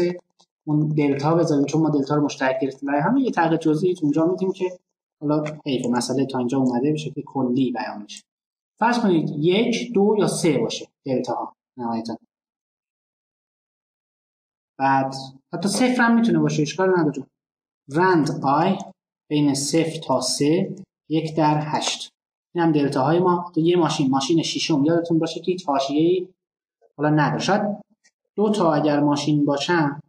اون دلتا بذاریم، چون ما دلتا رو مشترک گرفتیم برای همه یه تغییر جزئی اونجا میدیم که حالا حیف مسئله تا اینجا اومده به شکل کلی بیان میشه. فرض کنید 1 2 یا 3 باشه دلتا ها نهایتا. بعد حتی 0 هم میتونه باشه، اشکال نداره. رند I بین 0 تا 3 1 در 8. این هم دلتا های ما. تو یه ماشین شیشم یادتون باشه که هیچ حاشیه‌ای حالا نداره. شاید 2 تا اگر ماشین باشن،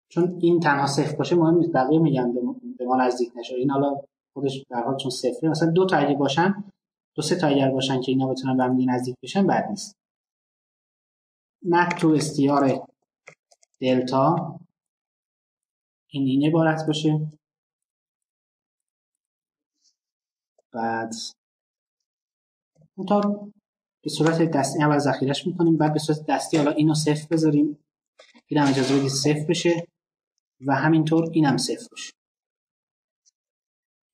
چون این تنها 0 باشه مهم نیست، بقیه میگن به ما نزدیک نشه. این حالا خودش به هر حال چون 0 مثلا 2 تا اگه باشن، 2 3 تا اگر باشن که اینا بتونن به هم نزدیک بشن بد نیست. map to str دلتا این عبارت باشه. بعد اونطور به صورت دستی اول ذخیره‌اش می‌کنیم، بعد به صورت دستی حالا اینو 0 بذاریم، اینم اجازه بدید 0 بشه و همینطور اینم 0 بشه.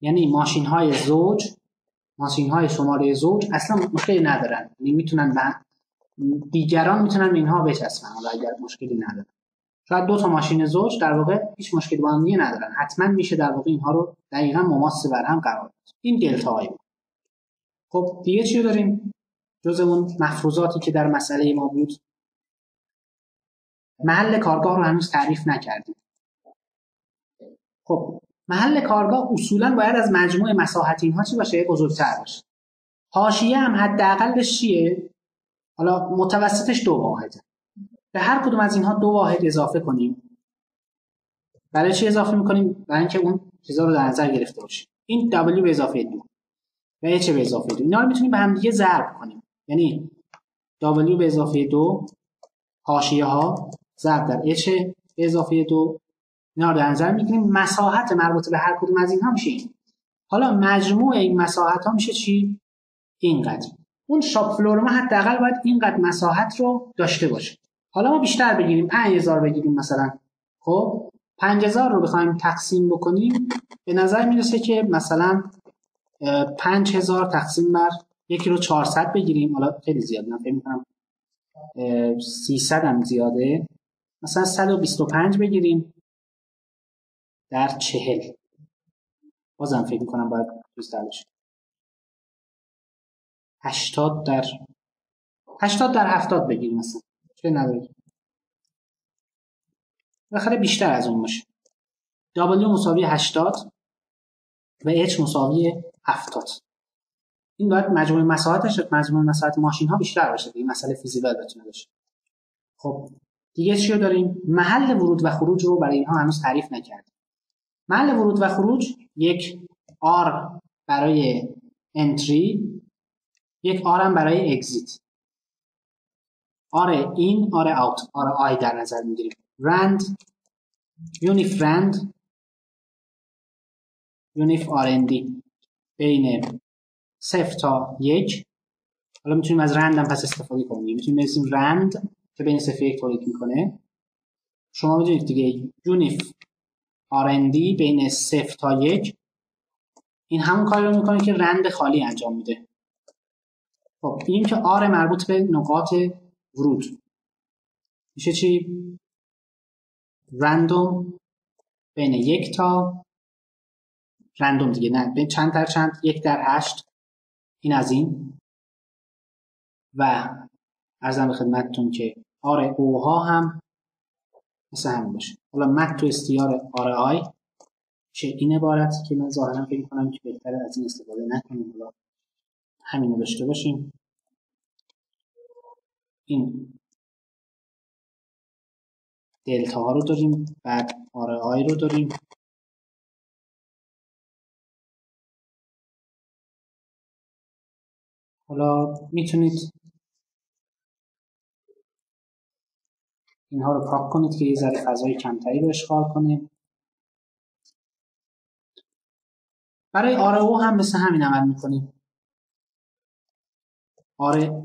یعنی ماشین‌های زوج، ماشین‌های شماره زوج اصلا مشکلی ندارن، یعنی میتونن دیگران میتونن اینها بچسبن حالا اگر مشکلی ندارن. شاید 2 تا ماشین زوج در واقع هیچ مشکلی با هم ندارن، حتما میشه در واقع اینها رو دقیقاً مماس بر هم قرار داد. این دلتاهای ما. خب دیگه چی داریم؟ جز اون مفروضاتی که در مسئله ما بود، محل کارگاه رو هنوز تعریف نکردیم. خب محل کارگاه اصولاً باید از مجموع مساحت اینها چی باشه؟ بزرگتر باشه. حاشیه هم حداقلش چیه؟ حالا متوسطش 2 واحده. به هر کدوم از اینها 2 واحد اضافه کنیم. برای چی اضافه می‌کنیم؟ برای اینکه اون چیزا رو در نظر گرفته باشه. این W به اضافه 2 و H به اضافه 2 اینا رو می‌تونیم به هم دیگه ضرب کنیم. یعنی W به اضافه 2 حاشیه ها ضرب در H به اضافه 2 اینا رو در نظر می‌گیریم. مساحت مربوط به هر کدوم از اینها میشه این. حالا مجموع این مساحت ها میشه چی؟ اینقدر. اون شاپ فلور ما حداقل باید اینقدر مساحت رو داشته باشه. حالا ما بیشتر بگیریم، 5000 بگیریم مثلا. خب 5000 رو بخوایم تقسیم بکنیم به نظر میرسه که مثلا 5000 تقسیم بر 1 رو 400 بگیریم. حالا خیلی زیاد، من فکر می‌کنم 300 هم زیاده. مثلا 125 بگیریم در 40. بازم فکر می‌کنم باید بیشتر بشه. 80 در 70 بگیریم مثلا. چه نداره. بالاخره بیشتر از اون باشه. W مساوی 80 و H مساوی 70. این باید مجموع مساحت ماشین ها بیشتر باشه. این مسئله فیزیبل بتونه باشه. خب دیگه چی رو داریم؟ محل ورود و خروج رو برای اینها هنوز تعریف نکردیم. محل ورود و خروج یک R برای entry، یک R هم برای exit. R in، R out، R I در نظر میگیریم. rand، unif rand، unif rnd بین 0 تا 1. حالا میتونیم از رند هم پس استفاده کنیم. میتونیم بنویسیم رند که بین 0 و 1 تولید میکنه. شما میدونید دیگه unif rnd بین 0 تا 1 این همون کاری رو میکنه که رند خالی انجام میده. خب این که آر مربوط به نقاط ورود میشه چی؟ رندوم بین 1 تا رندوم دیگه، نه بین چند در چند، 1/8. این از این. و عرضم به خدمتتون که آر او ها هم مثل همین باشه. حالا مد تو استیار آر آی چه این عبارت که من ظاهرا فکر کنم که بهتره از این استفاده نکنیم، حالا همین رو داشته باشیم. این دلتا ها رو داریم، بعد آر آی رو داریم. حالا میتونید اینها رو پاک کنید که یه ذره فضای کمتری رو اشغال کنه. برای آر او هم مثل همین عمل میکنیم. آر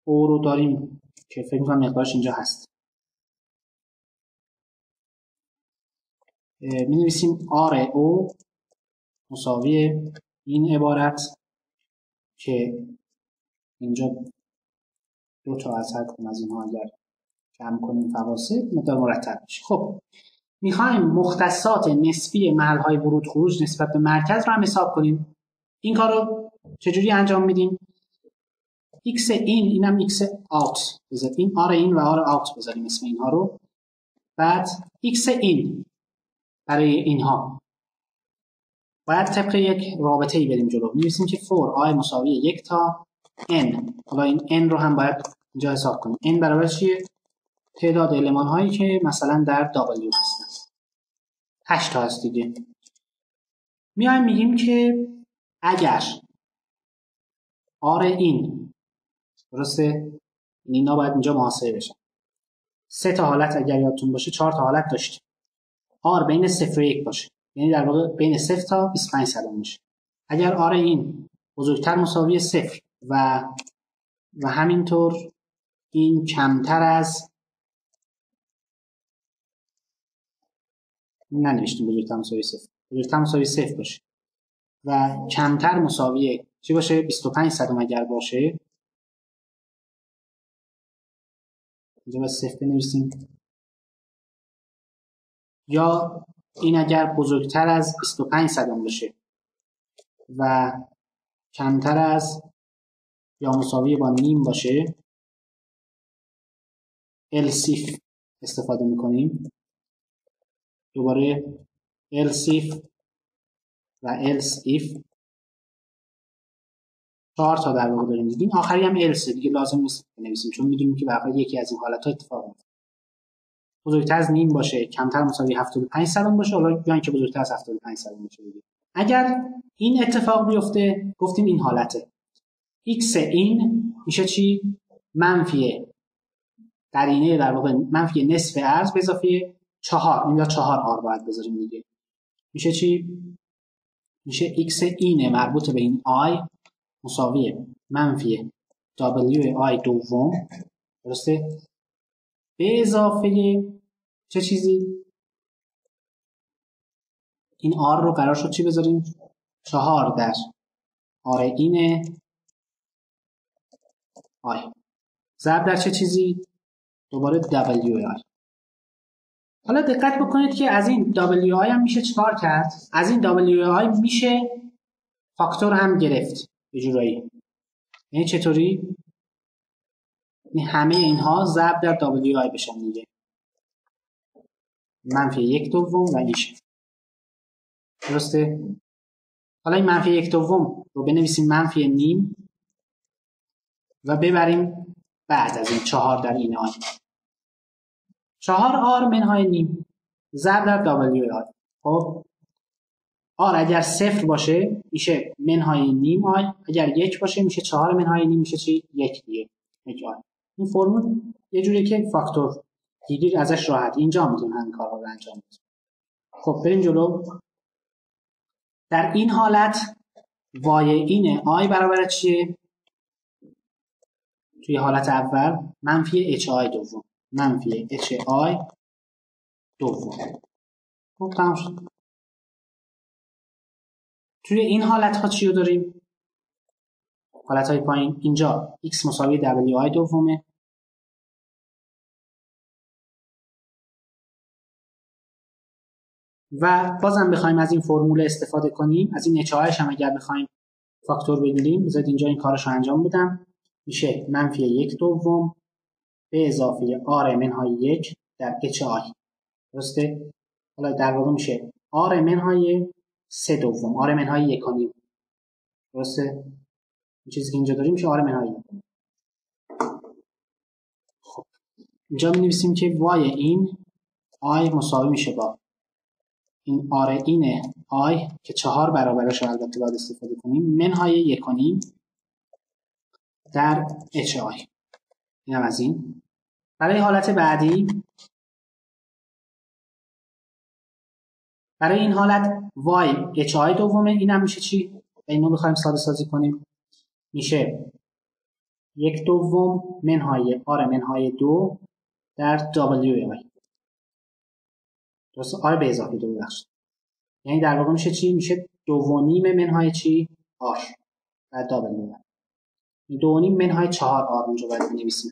او رو داریم که فکر میکنم مقدارش اینجا هست. می نویسیم آر او مساوی این عبارت که اینجا 2 تا از هر کدوم از اینها اگر جمع کنیم فواصل مقدار مرتب میشه. خب میخوایم مختصات نسبی محل‌های ورود خروج نسبت به مرکز رو هم حساب کنیم. این کار رو چجوری انجام میدیم؟ x اینم x out بذاریم، این آر این و آر out بذاریم اسم اینها رو. بعد x این برای اینها باید طبق یک رابطه‌ای بریم جلو. می‌نویسیم که for i مساوی 1 تا n. حالا این n رو هم باید اینجا حساب کنیم. n برابر چیه؟ تعداد المان هایی که مثلا در w هستن. 8 تا هست دیگه. میایم میگیم که اگر r این درسته، اینا باید اینجا محاسبه بشن. 3 تا حالت اگر یادتون باشه 4 تا حالت داشتیم. r بین 0 و 1 باشه، یعنی در واقع بین 0 تا 25 صدم باشه. اگر r این بزرگتر مساوی 0 و همینطور این کمتر از، ننوشتیم بزرگتر مساوی 0، بزرگتر مساوی 0 باشه و کمتر مساوی چی باشه؟ 25 صدم اگر باشه، اینجا باید 0 بنویسیم. یا این اگر بزرگتر از 25 صدم باشه و کمتر از یا مساوی با نیم باشه، else if استفاده میکنیم. دوباره else if و else if 4 تا در واقع داریم دیگه. این آخری هم else دیگه لازم نیست بنویسیم چون میدونیم که واقعا یکی از این حالت‌ها اتفاق میفته. بزرگتر از نیم باشه، کمتر مساوی 75 صدم باشه، حالا یا اینکه بزرگتر از 75 صدم باشه دیگه. اگر این اتفاق بیفته گفتیم این حالته. x این میشه چی؟ منفی قرینه در واقع منفی نصف عرض به اضافه 4. اینجا 4 آر باید بذاریم دیگه. میشه چی؟ میشه x این مربوط به این i مساوی منفی w i دوم، درسته؟ به اضافه چه چیزی؟ این r رو قرار شد چی بذاریم؟ 4 در r این i ضرب در چه چیزی؟ دوباره WI. حالا دقت بکنید که از این WI هم میشه چکار کرد؟ از این WI میشه فاکتور هم گرفت به جورایی. یعنی چطوری؟ این همه اینها ضرب در WI بشن دیگه. منفی 1 دوم و میشه. درسته؟ حالا این منفی 1 دوم رو بنویسیم منفی نیم و ببریم بعد از این 4 در این آی. 4 آر منهای نیم ضرب در WI. خب آر اگر 0 باشه میشه منهای نیم آی، اگر 1 باشه میشه 4 منهای نیم، میشه چی؟ 1 دیگه. 1 آی. این فرمول یه جوریه که فاکتور گیری ازش راحت اینجا میتونن همین کارها رو انجام بدن. خب بریم جلو. در این حالت وای این آی برابر چیه؟ توی حالت اول منفی اچ آی دوم، منفی اچ آی دوم. خب تمام شد. توی این حالت ها چی رو داریم؟ حالتهای پایین اینجا x مساوی WI دومه و بازم بخوایم از این فرمول استفاده کنیم، از این نچه‌هایش هم اگر بخوایم فاکتور بگیریم، بذارید اینجا این کارش رو انجام بدم. میشه منفی 1 دوم به اضافه r منهای 1 در HI. درسته؟ حالا در واقع میشه r منهای 3 دوم، r منهای 1 و نیم. درسته؟ این چیزی که اینجا داریم میشه r منهای 1. خب اینجا می نویسیم که y این i مساوی میشه با این r این i که 4 برابرش رو البته باید استفاده کنیم منهای 1 و نیم در HI. اینم از این. برای حالت بعدی، برای این حالت y HI دومه، اینم میشه چی؟ اینو بخوایم ساده سازی کنیم میشه 1 دوم منهای r منهای 2 در WI. درسته؟ r به اضافه 2 بخشید. یعنی در واقع میشه چی؟ میشه 2.5 منهای چی؟ r در WI. 2.5 منهای 4r اونجا باید بنویسیم.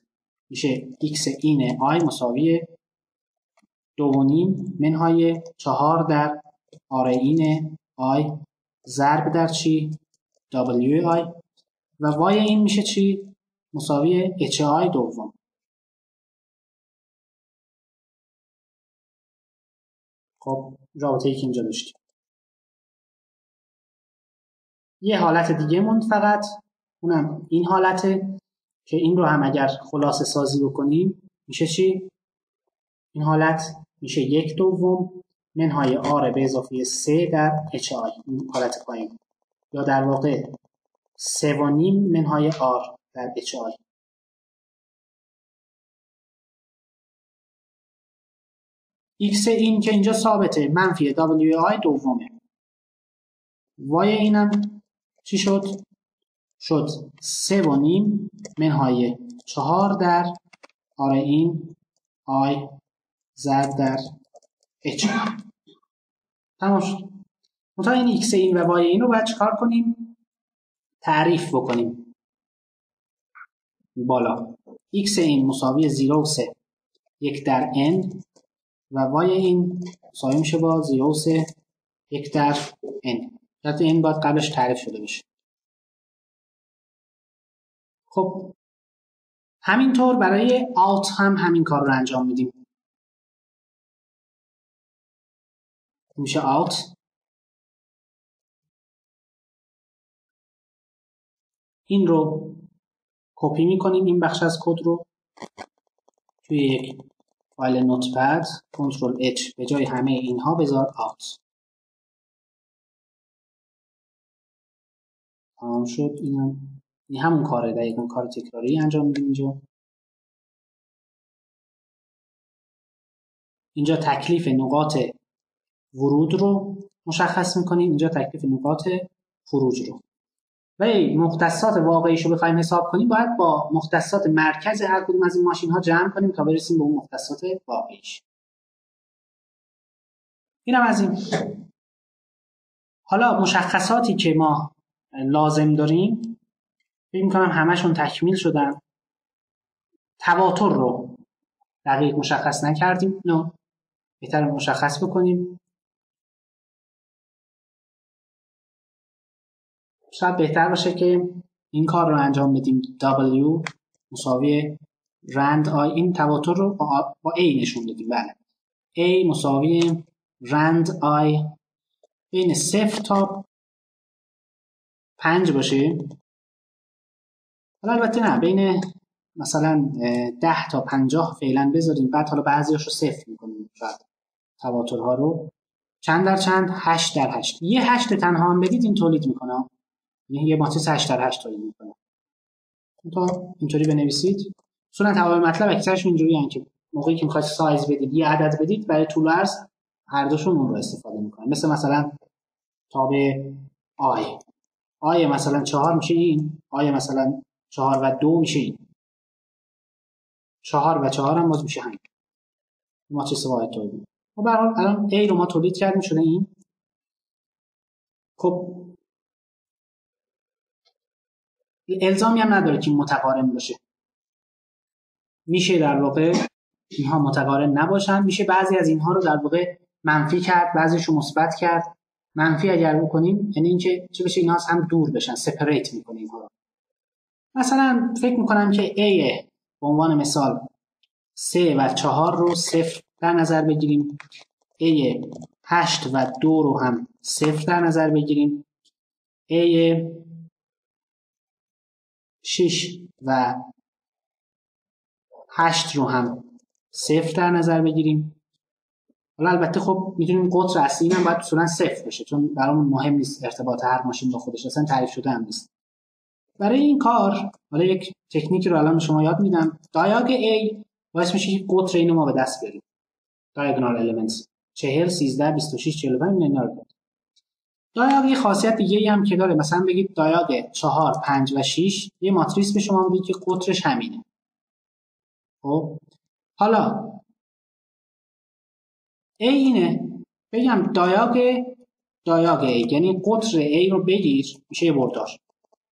میشه x این i مساوی 2.5 منهای 4 در r این i ضرب در چی؟ WI و y این میشه چی؟ مساوی HI دوم. خب رابطه‌ای که اینجا داشتیم. یه حالت دیگه موند فقط، اونم این حالته که این رو هم اگر خلاصه سازی بکنیم میشه چی؟ این حالت میشه 1 دوم منهای r به اضافه 3 در HI. این حالت پایین، یا در واقع 3.5 منهای r در HI. x این که اینجا ثابته منفی WI دومه. y اینم چی شد؟ شد 3.5 منهای 4 در r این i ضرب در h. تمام شد. منتها این x این و y این رو باید چکار کنیم؟ تعریف بکنیم بالا. x این مساوی 0 و 3 1 در n و y این مساوی میشه با 0 و 3 1 در n. البته این باید قبلش تعریف شده بشه. خب همینطور برای alt هم همین کار رو انجام میدیم. میشه alt این رو کپی میکنیم، این بخش از کد رو توی یک فایل نوتپد کنترل H به جای همه اینها بذار alt. تمام شد. این همون کاره، دقیقاً کار تکراری انجام میدیم. اینجا تکلیف نقاط ورود رو مشخص میکنیم، اینجا تکلیف نقاط خروج رو. و مختصات واقعیش رو بخوایم حساب کنیم باید با مختصات مرکز هر کدوم از این ماشین ها جمع کنیم تا برسیم به اون مختصات واقعیش. اینم از این. حالا مشخصاتی که ما لازم داریم فکر می‌کنم همشون تکمیل شدن. تواتر رو دقیق مشخص نکردیم، نه بهتر مشخص بکنیم. شاید بهتر باشه که این کار رو انجام بدیم. W مساوی rand I، این تواتر رو با A نشون بدیم. بله A مساوی rand I بین 0 تا 5 باشه. البته نه، بین مثلا 10 تا 50 فعلا بذاریم، بعد حالا بعضیاشو رو صفر میکنیم. شاید تواترها رو چند در چند؟ 8 در 8. یه 8 تنها هم بدید این تولید میکنه، یعنی یه ماتریس 8 در 8 تولید میکنه. تا اینطوری بنویسید. اصولا تمام مطلب اکثرشون اینجوریه که موقعی که میخواید سایز بدید یه عدد بدید، برای طول و عرض هر دوشون اون رو استفاده میکنه. مثلا تابع آی مثلا 4 میشه این، آی مثلا 4 و 2 میشه این، 4 و 4 هم باز میشه همین. ماتریس واحد تولید. و به هر حال الان A رو ما تولید کردیم شده این. خب الزامی هم نداره که متقارن باشه. میشه در واقع اینها متقارن نباشن، میشه بعضی از اینها رو در واقع منفی کرد، بعضیش رو مثبت کرد. منفی اگر بکنیم یعنی اینکه چه بشه اینها از هم دور بشن، سپریت میکنه اینها رو. مثلا فکر میکنم که A به عنوان مثال 3 و 4 رو 0 در نظر بگیریم، A 8 و 2 رو هم 0 در نظر بگیریم، A 6 و 8 رو هم 0 در نظر بگیریم. حالا البته خب میدونیم قطر اصلی هم باید اصولا 0 بشه، چون برامون مهم نیست ارتباط هر ماشین با خودش، اصلا تعریف شده هم نیست. برای این کار حالا یک تکنیکی رو الان شما یاد میدم. دایاگ A باعث میشه که قطر اینو ما به دست بیاریم. diagonal elements 40 13 26 45 اینا رو. دایاگ یه خاصیت دیگه هم که داره، مثلا بگید دایاگ 4 5 و 6 یه ماتریس به شما میده که قطرش همینه. خب حالا A اینه، بگم دایاگ A یعنی قطر A رو بگیر میشه یه بردار،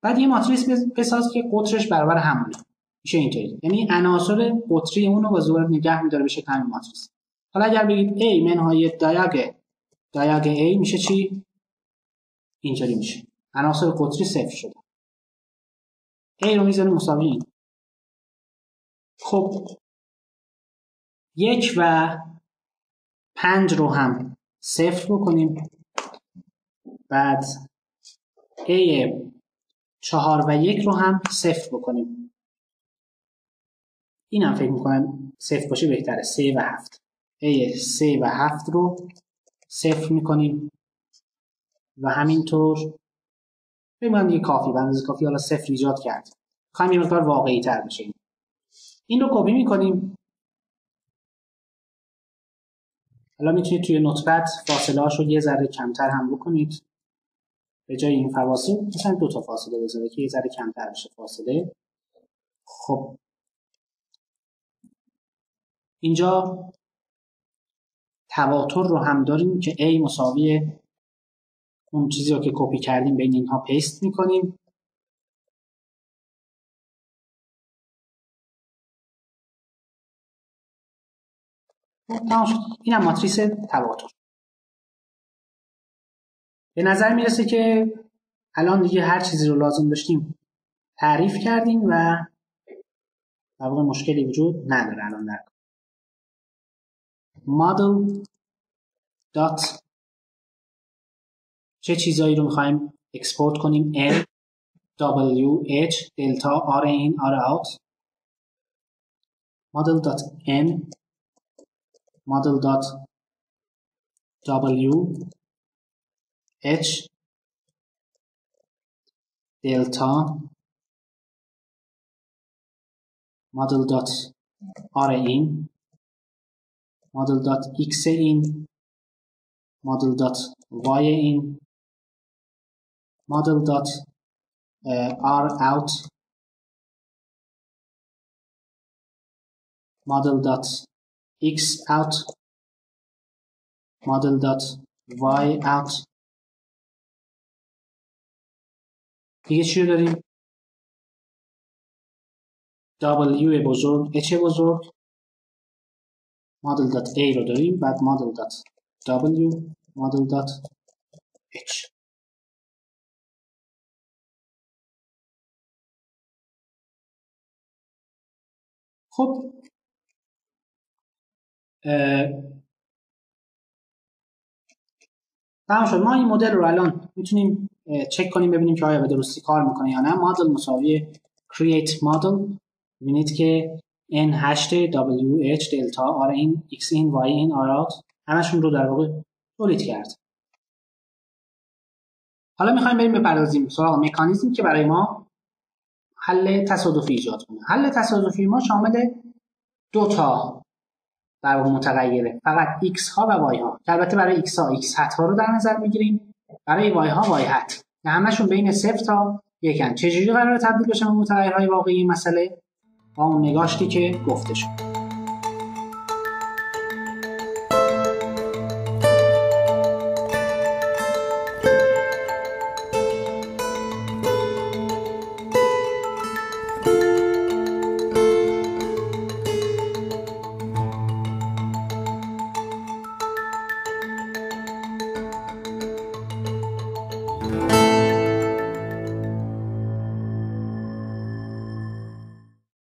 بعد یه ماتریس بساز که قطرش برابر همونه میشه اینطوری، یعنی عناصر قطری اون رو با زور نگه میداره به شکل همین ماتریس. حالا اگر بگید A منهای دایاگ A میشه چی؟ اینطوری میشه، عناصر قطری صفر شده. A رو میذاریم مساوی این. خب 1 و 5 رو هم صفر بکنیم، بعد A 4 و 1 رو هم صفر بکنیم. این هم فکر میکنم صفر باشه بهتره. 3 و 7 A 3 و 7 رو صفر میکنیم و همینطور بگم دیگه کافی، بندازه کافی حالا صفر ایجاد کرد. خواهیم یه مقدار واقعی تر بشه. این رو کپی میکنیم. حالا میتونید توی نوتپد فاصله هاشو یه ذره کمتر هم بکنید، به جای این فواصل مثلا 2 تا فاصله بذاره که یه ذره کمتر بشه فاصله. خب اینجا تواتر رو هم داریم که A مساوی اون چیزی رو که کپی کردیم بین اینها پیست میکنیم. این هم ماتریس تواتر. به نظر میرسه که الان دیگه هر چیزی رو لازم داشتیم تعریف کردیم و در واقع مشکلی وجود نداره الان در model dot چه چیزایی رو میخوایم اکسپورت کنیم. L W H دلتا R in R out model dot N model dot W H delta model dot R in model dot X in model dot Y in model dot R out model dot X out model dot Y out. دیگه چی رو داریم؟ W بزرگ H بزرگ model dot A رو داریم، بعد model dot W model dot H. خب تمام شد. ما این مدل رو الان میتونیم چک کنیم ببینیم که آیا به درستی کار میکنه یا نه. مدل مساوی create model، ببینید که n هشت w h دلتا r in x in y in r out همشون رو در واقع تولید کرد. حالا میخوایم بریم بپردازیم سراغ مکانیزمی که برای ما حل تصادفی ایجاد کنه. حل تصادفی ما شامل 2 تا در واقع متغیره، فقط x ها و y ها، که البته برای x ها x hat ها رو در نظر میگیریم، برای y ها y hat که همشون بین 0 تا 1 ان. چجوری قراره تبدیل بشن به متغیرهای واقعی مسئله؟ با اون نگاشتی که گفته شد.